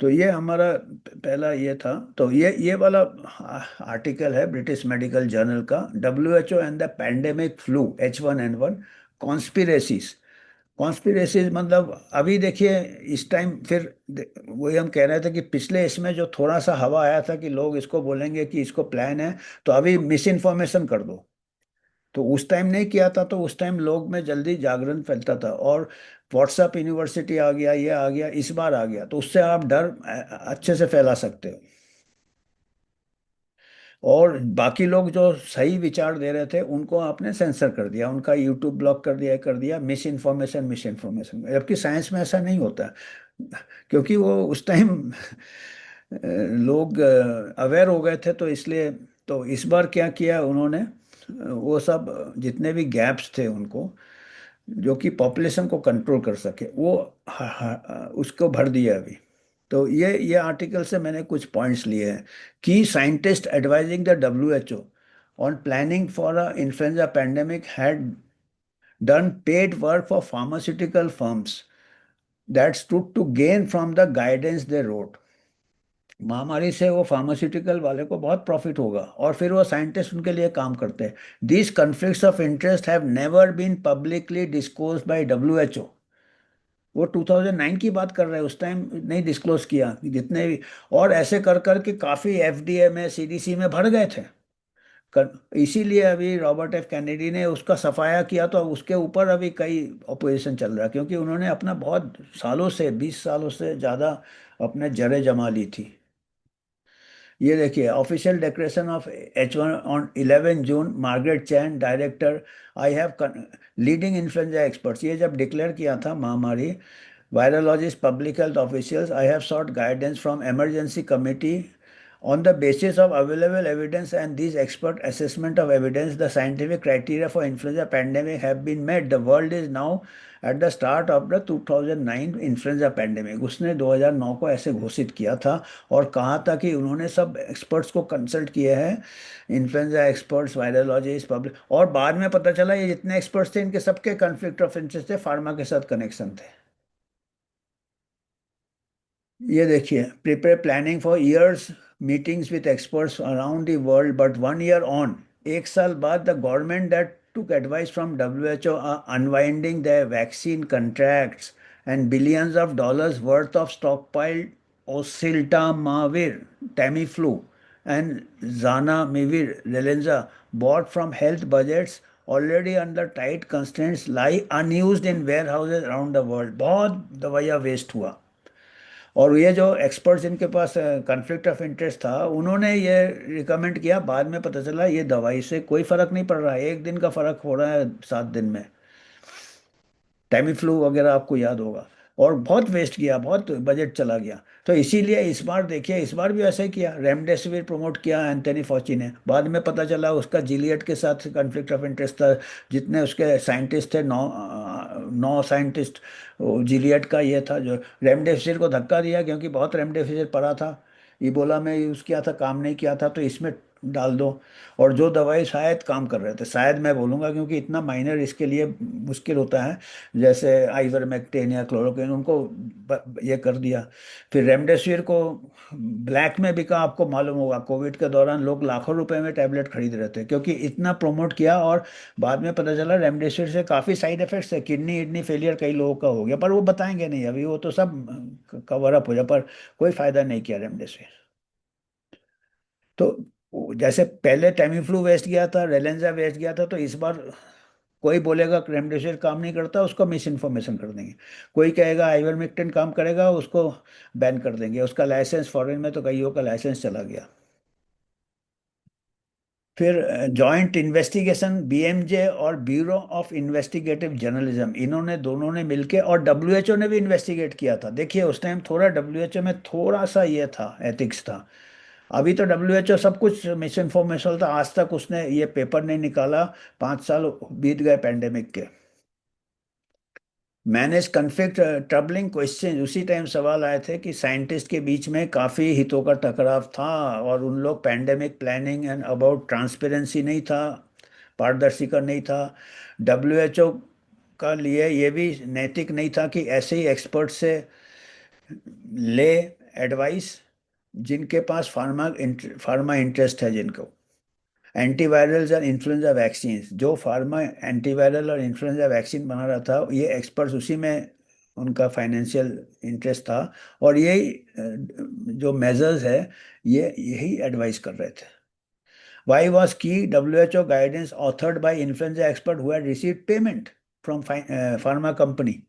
तो ये हमारा पहला ये था। तो ये वाला आर्टिकल है ब्रिटिश मेडिकल जर्नल का, WHO and the pandemic flu H1N1 conspiracies. Conspiracies मतलब अभी देखिए, इस टाइम फिर वही हम कह रहे थे कि पिछले इसमें जो थोड़ा सा हवा आया था कि लोग इसको बोलेंगे कि इसको प्लान है, तो अभी मिस इन्फॉर्मेशन कर दो। तो उस टाइम नहीं किया था, तो उस टाइम लोग में जल्दी जागरण फैलता था, और व्हाट्सएप यूनिवर्सिटी आ गया, ये आ गया, इस बार आ गया, तो उससे आप डर अच्छे से फैला सकते हो। और बाकी लोग जो सही विचार दे रहे थे उनको आपने सेंसर कर दिया, उनका यूट्यूब ब्लॉक कर दिया, मिस इन्फॉर्मेशन, मिस इन्फॉर्मेशन। जबकि साइंस में ऐसा नहीं होता, क्योंकि वो उस टाइम लोग अवेयर हो गए थे, तो इसलिए। तो इस बार क्या किया उन्होंने, वो सब जितने भी गैप्स थे उनको, जो कि पॉपुलेशन को कंट्रोल कर सके, वो उसको भर दिया अभी। तो ये आर्टिकल से मैंने कुछ पॉइंट्स लिए हैं कि scientist advising the WHO on planning for a influenza pandemic had done paid work for pharmaceutical firms that stood to gain from the guidance they wrote. महामारी से वो फार्मास्यूटिकल वाले को बहुत प्रॉफिट होगा, और फिर वो साइंटिस्ट उनके लिए काम करते हैं। These conflicts of interest have never been publicly disclosed by WHO। वो 2009 की बात कर रहे हैं, उस टाइम नहीं डिस्क्लोज किया जितने भी। और ऐसे कर कर के काफी FDA में, CDC में भर गए थे। इसीलिए अभी रॉबर्ट F कैनेडी ने उसका सफाया किया, तो उसके ऊपर अभी कई ऑपोजिशन चल रहा है, क्योंकि उन्होंने अपना बहुत सालों से, 20 सालों से ज्यादा अपने जड़ें जमा ली थी। ये देखिए, official declaration of H1 on 11 June, Margaret chain, director, I have leading influenza experts, ये जब डिक्लेयर किया था महामारी, virologist, public health officials, I have sought guidance from emergency committee on the basis of available evidence and these expert assessment of evidence. The scientific criteria for influenza pandemic have been met. The world is now at the start of the 2009 influenza pandemic. उसने 2009 को ऐसे घोषित किया था, और कहा था कि उन्होंने सब एक्सपर्ट्स को कंसल्ट किए हैं, इन्फ्लुएंजा एक्सपर्ट्स, वायरोलॉजिस्ट, पब्लिक। और बाद में पता चला ये जितने एक्सपर्ट्स थे, इनके सबके कन्फ्लिक्ट ऑफ इंटरेस्ट थे, फार्मा के साथ कनेक्शन थे। ये देखिए, prepare planning for years, meetings with experts around the world, but 1 year on, 1 साल बाद, the government that took advice from WHO are unwinding their vaccine contracts and billions of dollars worth of stockpiled oseltamivir, Tamiflu, and zanamivir, Relenza, bought from health budgets already under tight constraints, lie unused in warehouses around the world। बहुत दवाइयाँ waste हुआ। और ये जो experts इनके पास conflict of interest था, उन्होंने ये रिकमेंड किया, बाद में पता चला ये दवाई से कोई फर्क नहीं पड़ रहा है, 1 दिन का फर्क हो रहा है 7 दिन में। टाइमी फ्लू वगैरह आपको याद होगा। और बहुत वेस्ट किया, बहुत बजट चला गया। तो इसीलिए इस बार देखिए, इस बार भी ऐसा ही किया, रेमडेसिविर प्रमोट किया एंथनी फॉची ने, बाद में पता चला उसका जिलियट के साथ कॉन्फ्लिक्ट ऑफ इंटरेस्ट था। जितने उसके साइंटिस्ट थे, 9 साइंटिस्ट, जिलियट का ये था जो रेमडेसिविर को धक्का दिया, क्योंकि बहुत रेमडेसिविर पड़ा था, इबोला में यूज़ किया था, काम नहीं किया था, तो इसमें डाल दो। और जो दवाई शायद काम कर रहे थे, शायद मैं बोलूँगा क्योंकि इतना माइनर इसके लिए मुश्किल होता है, जैसे आइवरमेक्टिन या क्लोरोक्विन, उनको ये कर दिया। फिर रेमडेसिविर को ब्लैक में बिका, आपको मालूम होगा कोविड के दौरान लोग लाखों रुपए में टैबलेट खरीद रहे थे, क्योंकि इतना प्रमोट किया। और बाद में पता चला रेमडेसिविर से काफ़ी साइड इफेक्ट्स है, किडनी फेलियर कई लोगों का हो गया, पर वो बताएंगे नहीं अभी, वो तो सब कवर अप हो जाए, पर कोई फायदा नहीं किया रेमडेसिविर। तो जैसे पहले टेमीफ्लू वेस्ट गया था, रेलेंजा वेस्ट गया था, तो इस बार कोई बोलेगा रेमडेसिविर काम नहीं करता, उसको मिस इन्फॉर्मेशन कर देंगे। कोई कहेगा आइवरमेक्टिन काम करेगा, उसको बैन कर देंगे। उसका लाइसेंस फॉरेन में तो कईयों का लाइसेंस चला गया। फिर जॉइंट इन्वेस्टिगेशन, बीएमजे और ब्यूरो ऑफ इन्वेस्टिगेटिव जर्नलिज्म, इन्होंने दोनों ने मिलके, और डब्ल्यूएचओ ने भी इन्वेस्टिगेट किया था। देखिए उस टाइम थोड़ा डब्ल्यूएचओ में थोड़ा सा ये था, एथिक्स था। अभी तो डब्ल्यूएचओ सब कुछ मिस इन्फॉर्मेशन था, आज तक उसने ये पेपर नहीं निकाला। 5 साल बीत गए पैंडेमिक के। मैनेज कन्फ्लिक्ट, ट्रबलिंग क्वेश्चन, उसी टाइम सवाल आए थे कि साइंटिस्ट के बीच में काफ़ी हितों का टकराव था, और उन लोग pandemic planning and about transparency नहीं था, पारदर्शिता नहीं था। डब्ल्यूएचओ का लिए ये भी नैतिक नहीं था कि ऐसे ही एक्सपर्ट से ले एडवाइस, जिनके पास फार्मा इंटरेस्ट है, जिनको एंटीवायरल्स और इन्फ्लुएंजा वैक्सीन, जो फार्मा एंटीवायरल और इन्फ्लुएंजा वैक्सीन बना रहा था, ये एक्सपर्ट्स उसी में उनका फाइनेंशियल इंटरेस्ट था। और यही जो मेजर्स है, ये यही एडवाइस कर रहे थे। वाई वॉज की WHO guidance authored bye influenza expert who had received payment from pharma company.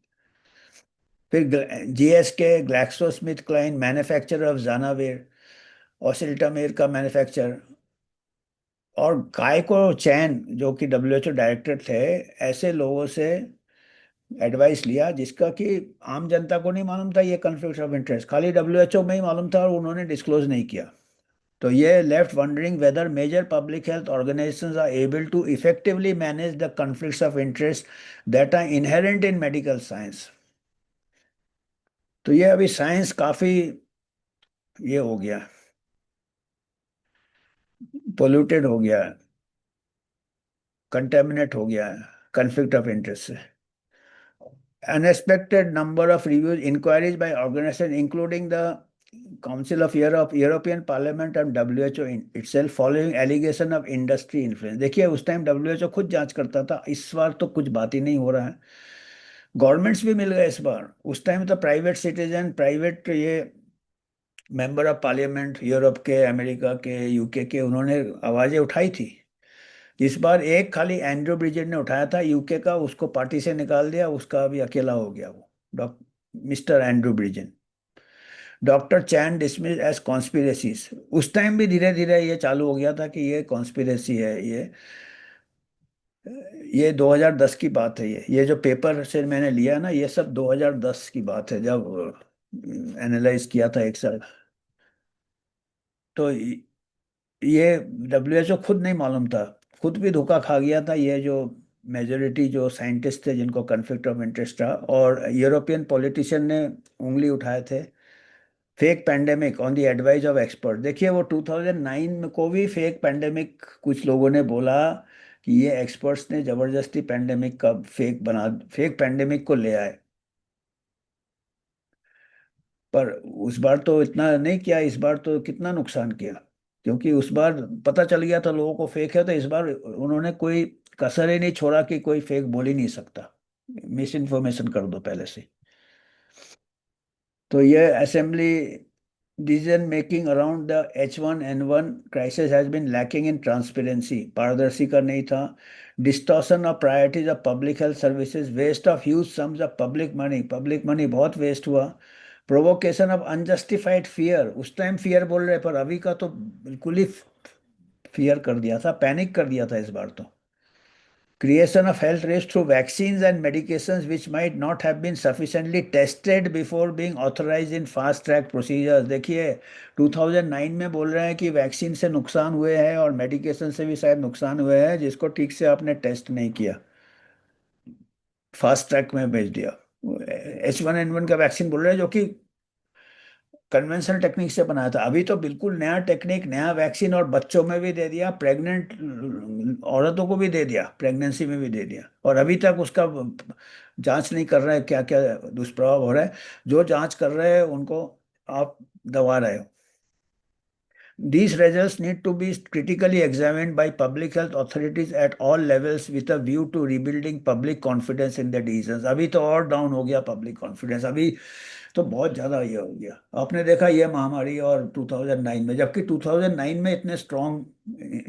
फिर जीएसके, ग्लैक्सोस्मिथ क्लाइन, मैन्युफैक्चरर ऑफ जानावेर, ओसेल्टामेर का मैन्युफैक्चर, और काय को चैन जो कि डब्ल्यूएचओ डायरेक्टर थे, ऐसे लोगों से एडवाइस लिया जिसका कि आम जनता को नहीं मालूम था, ये कन्फ्लिक्ट ऑफ इंटरेस्ट खाली डब्ल्यूएचओ में ही मालूम था, और उन्होंने डिस्क्लोज नहीं किया। तो ये left wondering whether major public health organisations are able to effectively manage the conflicts of interest that are inherent in medical science. तो ये अभी साइंस काफी ये हो गया, पोल्यूटेड हो गया, कंटेमिनेट हो गया है कन्फ्लिक्ट ऑफ इंटरेस्ट से। Unexpected number of reviews, inquiries by organizations, including the Council of Europe, European Parliament and WHO itself, following allegation of industry influence। देखिए उस टाइम डब्ल्यूएचओ खुद जांच करता था, इस बार तो कुछ बात ही नहीं हो रहा है। गवर्नमेंट्स भी मिल गए इस बार। उस टाइम तो प्राइवेट सिटीजन, प्राइवेट ये मेंबर ऑफ पार्लियामेंट, यूरोप के, अमेरिका के, यूके के, उन्होंने आवाजें उठाई थी। इस बार एक खाली एंड्रू ब्रिजेट ने उठाया था यूके का, उसको पार्टी से निकाल दिया, उसका अभी अकेला हो गया वो, doctor mister Andrew Brijen. Doctor चैन डिसमिस एज कॉन्स्पिरेसीज, उस टाइम भी धीरे धीरे ये चालू हो गया था कि ये कॉन्स्पिरेसी है। ये 2010 की बात है। ये जो पेपर से मैंने लिया ना, ये सब 2010 की बात है, जब एनालाइज किया था एक साल। तो ये डब्ल्यूएचओ खुद नहीं मालूम था, खुद भी धोखा खा गया था, ये जो मेजोरिटी जो साइंटिस्ट थे जिनको कन्फ्लिक्ट ऑफ इंटरेस्ट था, और यूरोपियन पॉलिटिशियन ने उंगली उठाए थे। Fake pandemic on the advice of expert, देखिए वो 2009 में को भी फेक पैंडेमिक कुछ लोगों ने बोला कि ये एक्सपर्ट्स ने जबरदस्ती पैंडेमिक का फेक पैंडेमिक को ले आए। पर उस बार तो इतना नहीं किया, इस बार तो कितना नुकसान किया, क्योंकि उस बार पता चल गया था लोगों को फेक है, तो इस बार उन्होंने कोई कसर ही नहीं छोड़ा कि कोई फेक बोल ही नहीं सकता, मिस इन्फॉर्मेशन कर दो पहले से। तो ये assembly decision making around the H1N1 crisis has been lacking in transparency, पारदर्शी का नहीं था। Distortion of priorities of public health services, waste of huge sums of public money बहुत वेस्ट हुआ। प्रोवोकेशन ऑफ अनजस्टिफाइड फियर, उस time fear बोल रहे, पर अभी का तो बिल्कुल ही फियर कर दिया था, पैनिक कर दिया था इस बार तो। Creation of health risk through vaccines and medications which might not have been sufficiently tested before being authorized in fast track procedures। देखिए 2009 में बोल रहे हैं कि वैक्सीन से नुकसान हुए हैं और मेडिकेशन से भी शायद नुकसान हुए हैं, जिसको ठीक से आपने टेस्ट नहीं किया, फास्ट ट्रैक में भेज दिया। H1N1 का वैक्सीन बोल रहे हैं जो कि कन्वेंशनल टेक्निक से बनाया था। अभी तो बिल्कुल नया टेक्निक, नया वैक्सीन, और बच्चों में भी दे दिया, प्रेग्नेंट औरतों को भी दे दिया, प्रेगनेंसी में भी दे दिया, और अभी तक उसका जांच नहीं कर रहे हैं क्या क्या दुष्प्रभाव हो रहा है। जो जांच कर रहे हैं उनको आप दबा रहे हो। These results need to be critically examined by public health authorities at all levels with a view to rebuilding public confidence in the decisions। अभी तो और डाउन हो गया पब्लिक कॉन्फिडेंस, अभी तो बहुत ज़्यादा ये हो गया। आपने देखा ये महामारी और 2009 में, जबकि 2009 में इतने स्ट्रॉन्ग,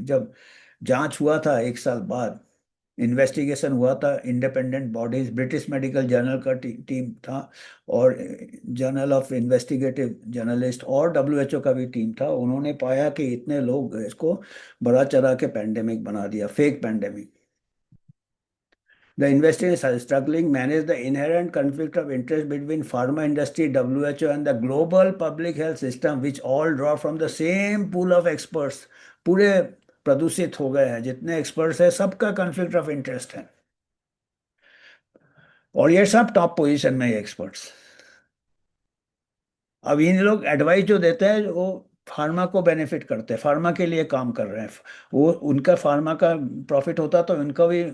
जब जांच हुआ था एक साल बाद, इन्वेस्टिगेशन हुआ था, independent bodies, British medical journal का टीम था, और जर्नल ऑफ इन्वेस्टिगेटिव जर्नलिस्ट, और डब्ल्यूएचओ का भी टीम था। उन्होंने पाया कि इतने लोग इसको बड़ा चढ़ा के पैंडेमिक बना दिया, fake pandemic. The investigation is struggling manage the inherent conflict of interest between pharma industry, WHO, and the global public health system, which all draw from the same pool of experts। पूरे प्रदूषित हो गए हैं, जितने experts हैं सबका conflict of interest है, और ये सब टॉप पोजीशन में एक्सपर्ट्स। अब इन लोग एडवाइस जो देते हैं वो फार्मा को बेनिफिट करते हैं, फार्मा के लिए काम कर रहे हैं। वो उनका फार्मा का प्रॉफिट होता तो इनका भी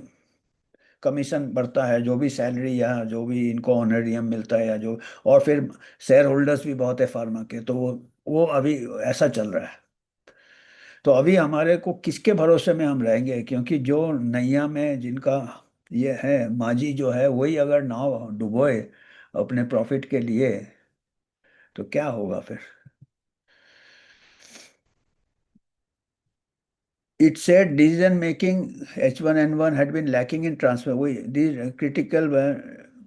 कमीशन बढ़ता है, जो भी सैलरी या जो भी इनको ऑनरेरियम मिलता है, या जो, और फिर शेयर होल्डर्स भी बहुत है फार्मा के, तो वो अभी ऐसा चल रहा है। तो अभी हमारे को किसके भरोसे में हम रहेंगे, क्योंकि जो नैया में जिनका ये है, माजी जो है, वही अगर नाव डुबोए अपने प्रॉफिट के लिए, तो क्या होगा फिर। It said decision making H1N1 had been lacking in transfer, वही these critical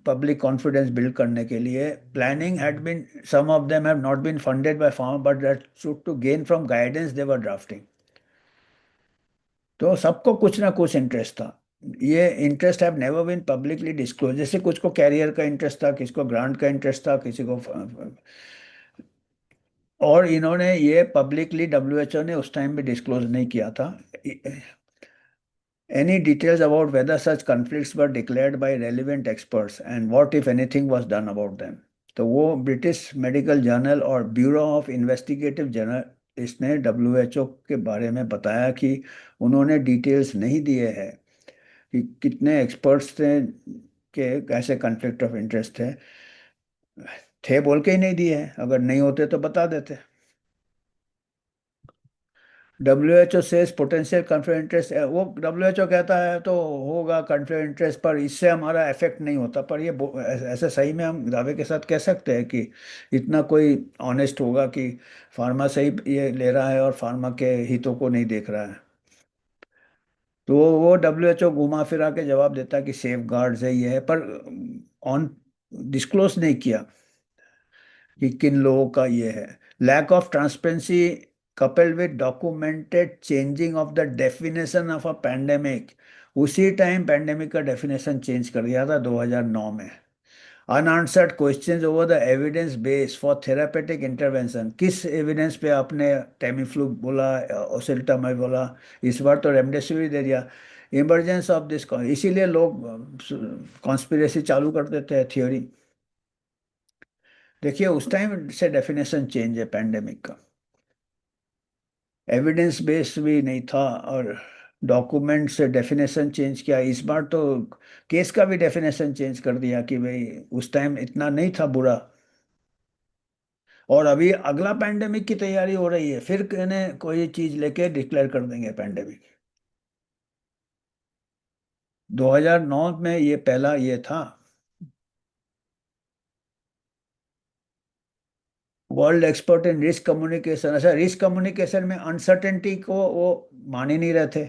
public confidence build करने के लिए planning had been, some of them have not been funded by farm but that should to gain from guidance they were drafting। तो सबको कुछ ना कुछ interest था। ये interest have never been publicly disclose, जैसे कुछ को कैरियर का इंटरेस्ट था, किसी को ग्रांट का इंटरेस्ट था, किसी को, और इन्होंने ये पब्लिकली, डब्ल्यूएचओ ने उस टाइम भी डिस्क्लोज नहीं किया था any details about whether such conflicts were declared by relevant experts and what if anything was done about them। तो वो ब्रिटिश मेडिकल जर्नल और ब्यूरो ऑफ इन्वेस्टिगेटिव जर्नल इसने डब्ल्यूएचओ के बारे में बताया कि उन्होंने डिटेल्स नहीं दिए हैं कि कितने एक्सपर्ट्स थे, के कैसे कॉन्फ्लिक्ट ऑफ इंटरेस्ट थे बोल के ही नहीं दिए हैं, अगर नहीं होते तो बता देते। WHO says potential conflict interest, वो डब्ल्यूएचओ कहता है तो होगा कॉन्फ्लिक्ट इंटरेस्ट, पर इससे हमारा इफेक्ट नहीं होता। पर ये ऐसे सही में हम दावे के साथ कह सकते हैं कि इतना कोई ऑनेस्ट होगा कि फार्मा से ही ये ले रहा है और फार्मा के हितों को नहीं देख रहा है। तो वो डब्ल्यूएचओ घुमा फिरा के जवाब देता है कि सेफ गार्ड्स है, ये है, पर ऑन डिस्क्लोज नहीं किया कि किन लोगों का ये है। Lack of transparency coupled with documented changing of the definition of a pandemic। उसी टाइम पैंडेमिक का डेफिनेशन चेंज कर दिया था 2009 में। Unanswered questions over the evidence base for therapeutic intervention, किस एविडेंस पे आपने टेमीफ्लू बोला, ओसेल्टामाइब बोला, इस बार तो रेमडेसिविर दे दिया। इमरजेंस ऑफ दिस, इसीलिए लोग कॉन्स्पिरेसी चालू कर देते हैं, थ्योरी। देखिए उस टाइम से डेफिनेशन चेंज है पैंडेमिक का, एविडेंस बेस्ड भी नहीं था, और डॉक्यूमेंट से डेफिनेशन चेंज किया। इस बार तो केस का भी डेफिनेशन चेंज कर दिया कि भाई उस टाइम इतना नहीं था बुरा, और अभी अगला पैंडेमिक की तैयारी हो रही है, फिर कहने कोई चीज लेके डिक्लेयर कर देंगे पैंडेमिक। 2009 में ये पहला ये था। World expert in risk communication, अच्छा रिस्क कम्युनिकेशन में अनसर्टेनिटी को वो मान ही नहीं रहे थे।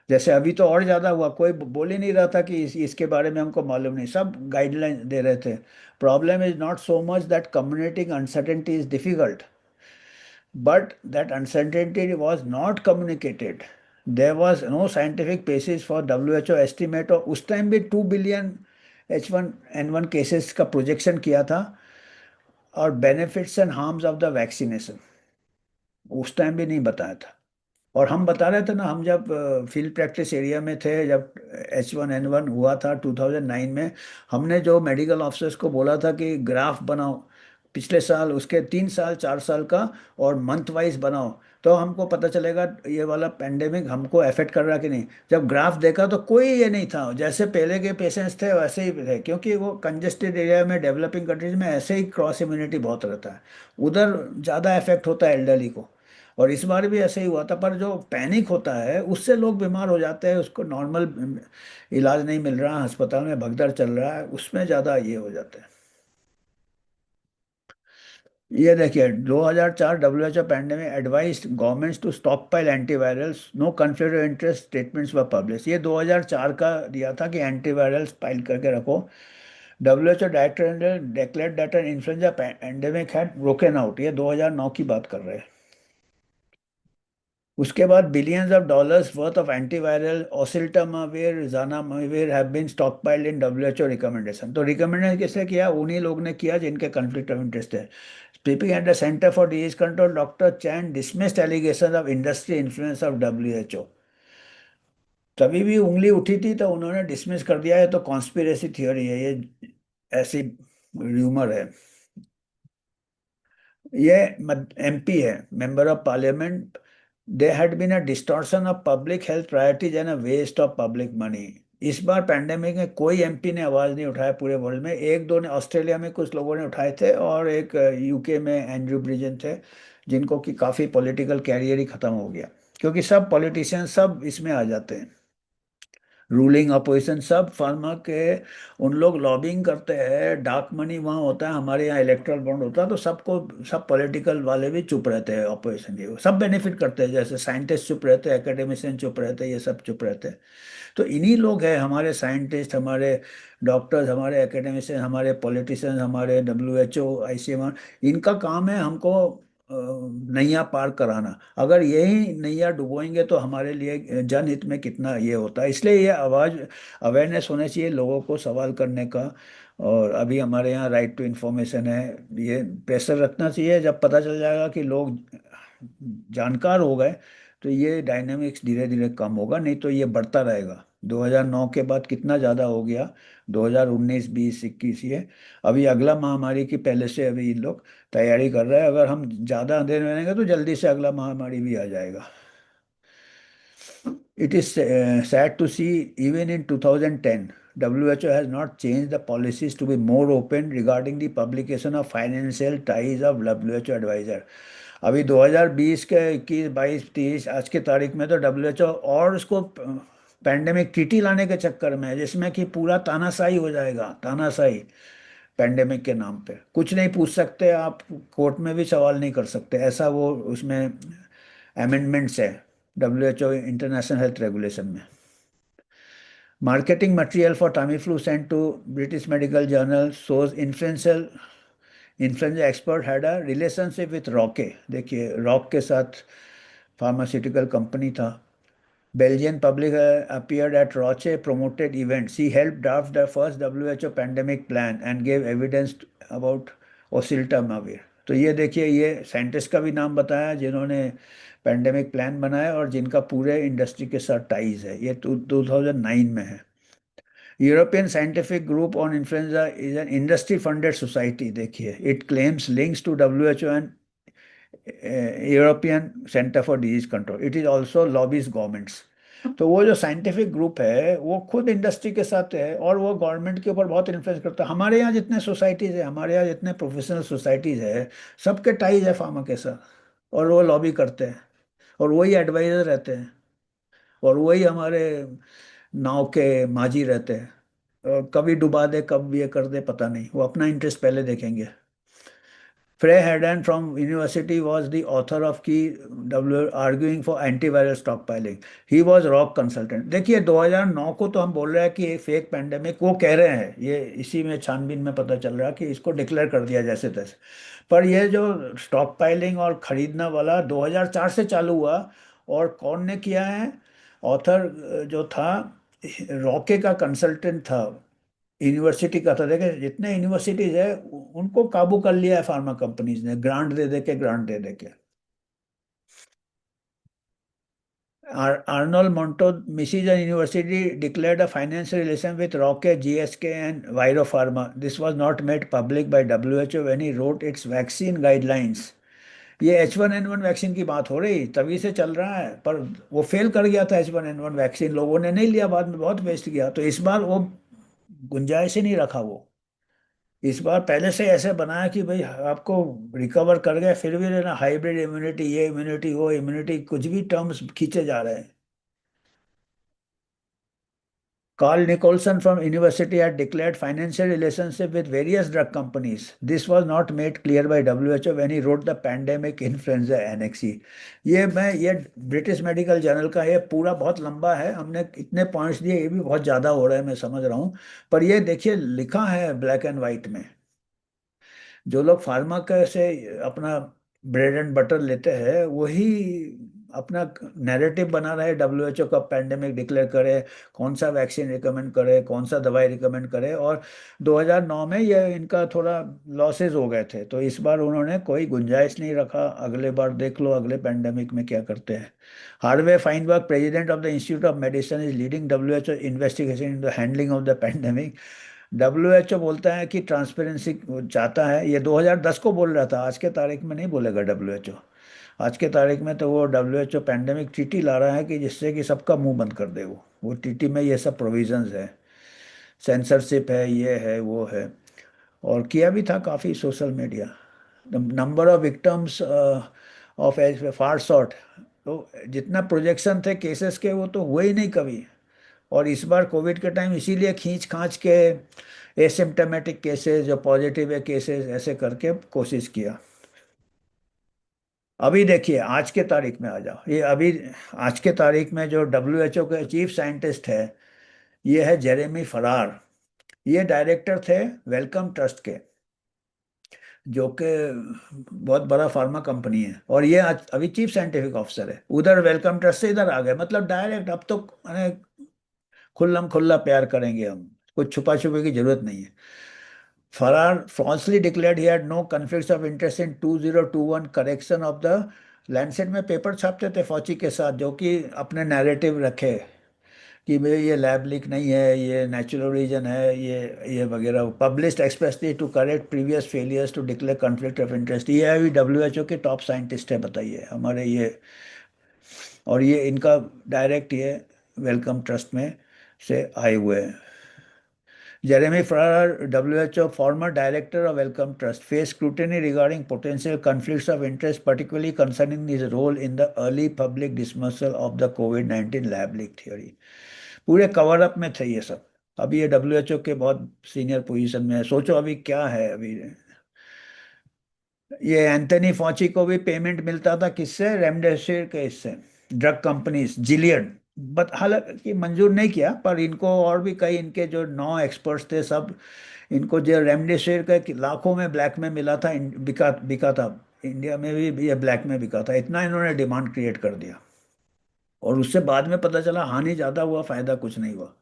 जैसे अभी तो और ज्यादा हुआ, कोई बोल ही नहीं रहा था कि इसके बारे में हमको मालूम नहीं, सब गाइडलाइन दे रहे थे। Problem is not so much that communicating uncertainty is difficult, but that uncertainty was not communicated. There was no scientific basis for WHO estimate, और उस टाइम भी 2 बिलियन H1N1 केसेस का प्रोजेक्शन किया था, और benefits and harms of the vaccination उस time भी नहीं बताया था। और हम बता रहे थे ना, हम जब फील्ड प्रैक्टिस एरिया में थे, जब H1N1 हुआ था 2009 में, हमने जो मेडिकल ऑफिसर्स को बोला था कि ग्राफ बनाओ, पिछले साल उसके 3 साल 4 साल का, और मंथ वाइज बनाओ, तो हमको पता चलेगा ये वाला पेंडेमिक हमको अफेक्ट कर रहा कि नहीं। जब ग्राफ देखा तो कोई ये नहीं था, जैसे पहले के पेशेंट्स थे वैसे ही थे, क्योंकि वो कंजेस्टेड एरिया में डेवलपिंग कंट्रीज में ऐसे ही क्रॉस इम्यूनिटी बहुत रहता है, उधर ज़्यादा इफेक्ट होता है एल्डरली को। और इस बार भी ऐसे ही हुआ था, पर जो पैनिक होता है उससे लोग बीमार हो जाते हैं, उसको नॉर्मल इलाज नहीं मिल रहा, अस्पताल में भगदड़ चल रहा है, उसमें ज़्यादा ये हो जाता है। ये देखिए 2004 WHO pandemic advised governments to stockpile antivirals, no conflict of interest statements were publish. ये 2004 का दिया था कि एंटीवायरल्स पाइल करके रखो। WHO director general declared that an influenza pandemic had broken out, ये 2009 की बात कर रहे हैं। उसके बाद billions of dollars worth of antiviral oseltamivir zanamivir have been stockpiled in WHO recommendation. तो रिकमेंडेशन किसने किया? उन्हीं लोग ने किया जिनके कन्फ्लिक्ट ऑफ इंटरेस्ट है। Speaking at the centre for disease control, doctor Chan dismissed allegation of industry influence of WHO। तभी भी उंगली उठी थी तो उन्होंने डिसमिस कर दिया है, तो कॉन्स्पिरेसी थियोरी है ये, ऐसी र्यूमर है। ये MP है, member of parliament. They had been a distortion of public health priorities and a waste of public money. इस बार पैंडेमिक में कोई MP ने आवाज नहीं उठाया पूरे वर्ल्ड में, एक दो ने ऑस्ट्रेलिया में कुछ लोगों ने उठाए थे, और एक UK में एंड्रयू ब्रिजन थे, जिनको कि काफी पॉलिटिकल कैरियर ही खत्म हो गया, क्योंकि सब पॉलिटिशियन सब इसमें आ जाते हैं, रूलिंग अपोजिशन सब फार्मा के। उन लोग लॉबिंग करते हैं, डार्क मनी वहाँ होता है, हमारे यहाँ इलेक्ट्रल बॉन्ड होता है, तो सबको सब पॉलिटिकल वाले भी चुप रहते हैं, अपोजिशन के सब बेनिफिट करते हैं, जैसे साइंटिस्ट चुप रहते हैं, एकेडमिशियन चुप रहते हैं, ये सब चुप रहते हैं। तो इन्हीं लोग हैं हमारे साइंटिस्ट, हमारे डॉक्टर्स, हमारे एकेडमिशियन, हमारे पॉलिटिशियन, हमारे WHO ICMR, इनका काम है हमको नैया पार कराना। अगर यही नैया डुबोएंगे तो हमारे लिए जनहित में कितना ये होता है, इसलिए ये आवाज़, अवेयरनेस होना चाहिए लोगों को सवाल करने का। और अभी हमारे यहाँ राइट टू इन्फॉर्मेशन है, ये प्रेशर रखना चाहिए, जब पता चल जाएगा कि लोग जानकार हो गए तो ये डायनेमिक्स धीरे धीरे कम होगा, नहीं तो ये बढ़ता रहेगा। 2009 के बाद कितना ज़्यादा हो गया, 2019 20 21 ये, अभी अगला महामारी की पहले से अभी इन लोग तैयारी कर रहे हैं, अगर हम ज़्यादा अंधेरे में रहेंगे तो जल्दी से अगला महामारी भी आ जाएगा। It is sad to see even in 2010, WHO has not changed the policies to be more open regarding the publication of financial ties of WHO advisor. अभी 2020 के 21 22 30 आज के तारीख में तो WHO और उसको पैंडेमिक ट्रीटी लाने के चक्कर में है, जिसमें कि पूरा तानाशाही हो जाएगा, तानाशाही। पैंडेमिक के नाम पे कुछ नहीं पूछ सकते आप, कोर्ट में भी सवाल नहीं कर सकते, ऐसा वो उसमें अमेंडमेंट्स है WHO इंटरनेशनल हेल्थ रेगुलेशन में। Marketing material for Tamiflu sent to British medical journal shows influential influenza expert had a relationship with Roche. देखिए रॉक के साथ फार्मास्यूटिकल कंपनी था। Belgian public appeared at Roche promoted events. He helped draft the first WHO pandemic plan and gave evidence about oseltamivir। तो ये देखिए, ये scientist का भी नाम बताया जिन्होंने पैंडेमिक प्लान बनाया और जिनका पूरे इंडस्ट्री के साथ टाइज है, ये 2009 में है। European scientific group on influenza is an industry funded society. देखिए it claims links to WHO and European centre for disease control, it is also lobbies governments. तो वो जो साइंटिफिक ग्रुप है वो खुद इंडस्ट्री के साथ है, और वो गवर्नमेंट के ऊपर बहुत इन्फ्लुएंस करता है। हमारे यहाँ जितने सोसाइटीज है, हमारे यहाँ जितने प्रोफेशनल सोसाइटीज है, सबके टाइज है फार्मा के साथ, और वो लॉबी करते हैं, और वही एडवाइजर रहते हैं, और वही हमारे नाव के माझी रहते हैं। और कभी डुबा दे कब ये कर दे पता नहीं, वो अपना इंटरेस्ट पहले देखेंगे। Frey Haddon from university was the author of key W arguing for antiviral stockpiling. He was rock consultant. देखिए 2009 को तो हम बोल रहे हैं कि ये फेक पैंडेमिक, वो कह रहे हैं, ये इसी में छानबीन में पता चल रहा है कि इसको डिक्लेयर कर दिया जैसे तैसे। पर ये जो स्टॉक पाइलिंग और खरीदना वाला 2004 से चालू हुआ, और कौन ने किया है? ऑथर जो था रॉके का कंसल्टेंट था, यूनिवर्सिटी का था। देखे जितने यूनिवर्सिटीज है उनको काबू कर लिया है फार्मा कंपनीज ने, ग्रांट दे दे के, ग्रांट दे दे के। Arnold Monto, Michigan University declared a financial relation with Roche, GSK, and Viropharma. This was not made public by WHO when he wrote its vaccine guidelines. ये H1N1 वैक्सीन की बात हो रही, तभी से चल रहा है, पर वो फेल कर गया था H1N1 वैक्सीन, लोगों ने नहीं लिया, बाद में बहुत वेस्ट किया, तो इस बार वो गुंजाइश ही नहीं रखा वो। इस बार पहले से ऐसे बनाया कि भाई आपको रिकवर कर गए फिर भी लेना, हाइब्रिड इम्यूनिटी, ये इम्यूनिटी, वो इम्यूनिटी, कुछ भी टर्म्स खींचे जा रहे हैं। Carl Nicholson from university had declared financial relationship with various drug companies. This was not made clear by WHO when he wrote the Pandemic Influenza Annex E. ये British medical journal का, ये पूरा बहुत लंबा है, हमने इतने पॉइंट्स दिए, ये भी बहुत ज़्यादा हो रहा है, मैं समझ रहा हूँ, पर ये देखिए लिखा है ब्लैक एंड वाइट में। जो लोग फार्मा का से अपना ब्रेड एंड बटर लेते हैं, वही अपना नैरेटिव बना रहे, WHO का पेंडेमिक डिक्लेयर करे, कौन सा वैक्सीन रिकमेंड करे, कौन सा दवाई रिकमेंड करे, और 2009 में ये इनका थोड़ा लॉसेस हो गए थे, तो इस बार उन्होंने कोई गुंजाइश नहीं रखा, अगले बार देख लो अगले पेंडेमिक में क्या करते हैं। Harvey Fineberg, president of the institute of medicine, is leading WHO investigation in the handling of the pandemic. WHO बोलता है कि ट्रांसपेरेंसी चाहता है, ये 2010 को बोल रहा था, आज के तारीख में नहीं बोलेगा WHO। आज के तारीख में तो वो WHO पैंडेमिक ट्रीटी ला रहा है कि जिससे कि सबका मुंह बंद कर दे वो ट्रीटी में ये सब प्रोविजंस है, सेंसरशिप है, ये है वो है, और किया भी था काफ़ी social media. Number of victims of age far short, तो जितना प्रोजेक्शन थे केसेस के वो तो हुए ही नहीं कभी, और इस बार कोविड के टाइम इसीलिए खींच खांच के एसिम्टोमेटिक केसेस, जो पॉजिटिव है केसेस, ऐसे करके कोशिश किया। अभी देखिए आज के तारीख में आ जाओ, ये अभी आज के तारीख में जो WHO के चीफ साइंटिस्ट है, ये है जेरेमी फरार। ये डायरेक्टर थे वेलकम ट्रस्ट के, जो कि बहुत बड़ा फार्मा कंपनी है, और ये आज अभी चीफ साइंटिफिक ऑफिसर है, उधर वेलकम ट्रस्ट से इधर आ गए, मतलब डायरेक्ट, अब तो मैंने खुल्लम खुल्ला प्यार करेंगे हम, कुछ छुपा छुपी की जरूरत नहीं है। फरार falsely declared he had no conflicts of interest in 2021 correction of the, Lancet में पेपर छापते थे फौची के साथ, जो कि अपने नैरेटिव रखे कि भाई ये लैब लीक नहीं है, ये नेचुरल रीजन है, ये वगैरह, published expressly to correct previous failures to declare conflict of interest. ये अभी WHO के टॉप साइंटिस्ट है, बताइए हमारे ये, और ये इनका डायरेक्ट ये वेलकम ट्रस्ट में से आए हुए हैं। Jeremy Farrar, WHO former director of Wellcome Trust, faced scrutiny regarding potential conflicts of interest, particularly concerning his role in the early public dismissal of the COVID-19 lab leak theory. पूरे cover up में थे ये सब। अभी ये WHO के बहुत senior position में है, सोचो अभी क्या है अभी। ये एंथनी फॉची को भी पेमेंट मिलता था, किससे, रेमडेसिविर के इससे, ड्रग कंपनीज, जिलियड, बट हालांकि मंजूर नहीं किया, पर इनको और भी कई इनके जो 9 एक्सपर्ट्स थे सब, इनको जो रेमडेसिविर का लाखों में ब्लैक में मिला था, बिका बिका था, इंडिया में भी ये ब्लैक में बिका था, इतना इन्होंने डिमांड क्रिएट कर दिया, और उससे बाद में पता चला हानि ज्यादा हुआ, फायदा कुछ नहीं हुआ।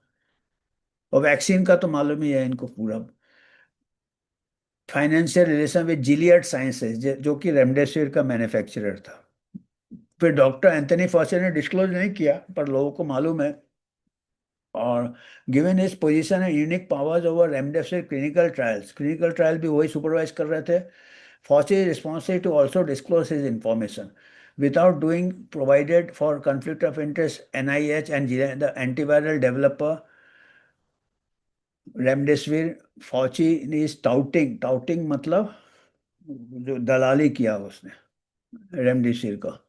और वैक्सीन का तो मालूम ही है इनको पूरा, financial relation with Gilead Sciences, जो कि रेमडेसिविर का मैन्युफैक्चरर था। फिर डॉक्टर एंथनी फॉसी ने डिस्क्लोज नहीं किया, पर लोगों को मालूम है, और given his position and unique powers over remdesivir clinical trial भी वही सुपरवाइज कर रहे थे। Fauci is responsible to also disclose his information without doing provided for conflict of interest, NIH and the antiviral developer remdesivir, Fauci is touting मतलब जो दलाली किया उसने रेमडेसिविर का।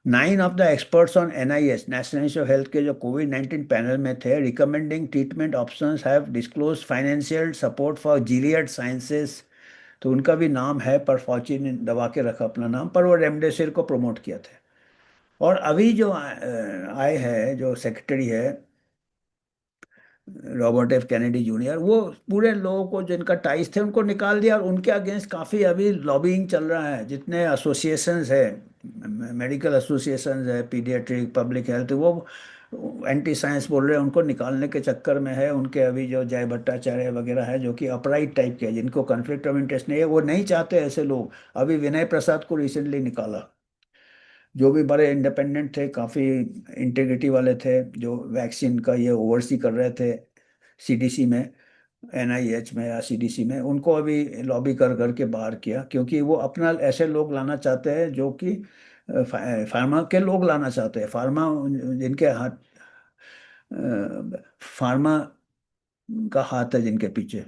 9 of the experts on NIH, national institute of health के जो COVID-19 panel में थे, recommending treatment options have disclose financial support for Gilead sciences, तो उनका भी नाम है, पर फॉची ने दबा के रखा अपना नाम, पर वो रेमडेसिविर को प्रमोट किया था। और अभी जो आए हैं, जो सेक्रेटरी है रॉबर्ट एफ कैनेडी जूनियर, वो पूरे लोगों को जिनका टाइज थे उनको निकाल दिया, और उनके अगेंस्ट काफ़ी अभी लॉबिंग चल रहा है, जितने एसोसिएशंस है, मेडिकल एसोसिएशंस है, पीडियाट्रिक, पब्लिक हेल्थ, वो एंटी साइंस बोल रहे हैं, उनको निकालने के चक्कर में है। उनके अभी जो जय भट्टाचार्य वगैरह है, जो कि अपराइट टाइप के हैं, जिनको कन्फ्लिक्ट ऑफ इंटरेस्ट नहीं है, वो नहीं चाहते ऐसे लोग। अभी विनय प्रसाद को रिसेंटली निकाला, जो भी बड़े इंडिपेंडेंट थे, काफ़ी इंटेग्रिटी वाले थे, जो वैक्सीन का ये ओवरसी कर रहे थे सीडीसी में, एनआईएच में या सीडीसी में, उनको अभी लॉबी कर करके बाहर किया, क्योंकि वो अपना ऐसे लोग लाना चाहते हैं जो कि फार्मा के लोग लाना चाहते हैं, फार्मा जिनके हाथ, फार्मा का हाथ है जिनके पीछे।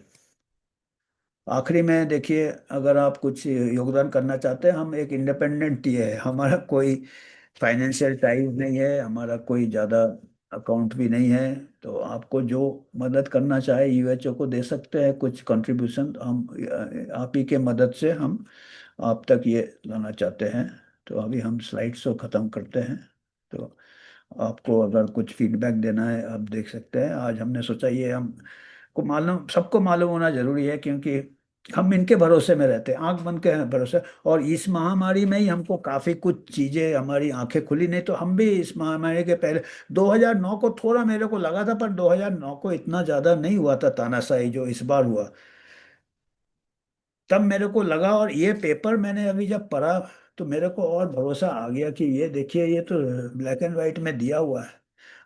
आखिरी में देखिए, अगर आप कुछ योगदान करना चाहते हैं, हम एक इंडिपेंडेंट ही है, हमारा कोई फाइनेंशियल टाइज नहीं है, हमारा कोई ज़्यादा अकाउंट भी नहीं है। तो आपको जो मदद करना चाहे यूएचओ को दे सकते हैं कुछ कंट्रीब्यूशन, हम आप ही के मदद से हम आप तक ये लाना चाहते हैं। तो अभी हम स्लाइड्स को ख़त्म करते हैं। तो आपको अगर कुछ फीडबैक देना है आप देख सकते हैं। आज हमने सोचा ये हम को मालूम, सबको मालूम होना जरूरी है, क्योंकि हम इनके भरोसे में रहते हैं, आंख बंद के भरोसे। और इस महामारी में ही हमको काफी कुछ चीजें, हमारी आंखें खुली, नहीं तो हम भी इस महामारी के पहले 2009 को थोड़ा मेरे को लगा था, पर 2009 को इतना ज्यादा नहीं हुआ था तानाशाही जो इस बार हुआ। तब मेरे को लगा, और ये पेपर मैंने अभी जब पढ़ा तो मेरे को और भरोसा आ गया कि ये देखिए, ये तो ब्लैक एंड व्हाइट में दिया हुआ है।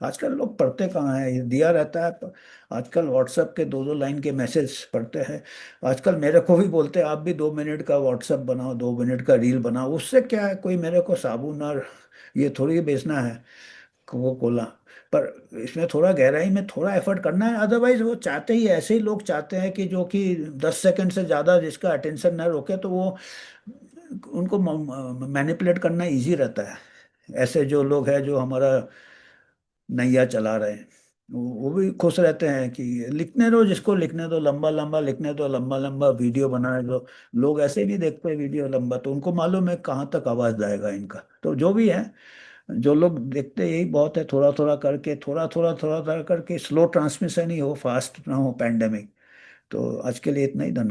आजकल लोग पढ़ते कहाँ हैं, ये दिया रहता है। आजकल व्हाट्सएप के दो दो लाइन के मैसेज पढ़ते हैं। आजकल मेरे को भी बोलते हैं आप भी 2 मिनट का व्हाट्सएप बनाओ, 2 मिनट का रील बनाओ, उससे क्या है, कोई मेरे को साबुन और ये थोड़ी बेचना है, कोको कोला। पर इसमें थोड़ा गहराई में थोड़ा एफर्ट करना है, अदरवाइज वो चाहते ही, ऐसे ही लोग चाहते हैं कि जो कि 10 सेकंड से ज़्यादा जिसका अटेंशन ना रोके, तो वो उनको मैनिपुलेट करना इजी रहता है। ऐसे जो लोग हैं जो हमारा नैया चला रहे हैं, वो भी खुश रहते हैं कि लिखने दो, जिसको लिखने दो, लंबा लंबा लिखने दो, लंबा लंबा वीडियो बनाने दो। लोग ऐसे भी देखते हैं वीडियो लंबा, तो उनको मालूम है कहाँ तक आवाज जाएगा इनका। तो जो भी है, जो लोग देखते हैं यही बहुत है, थोड़ा थोड़ा करके, थोड़ा थोड़ा करके, स्लो ट्रांसमिशन ही हो, फास्ट ना हो पैंडेमिक। तो आज के लिए इतना ही। धन्यवाद।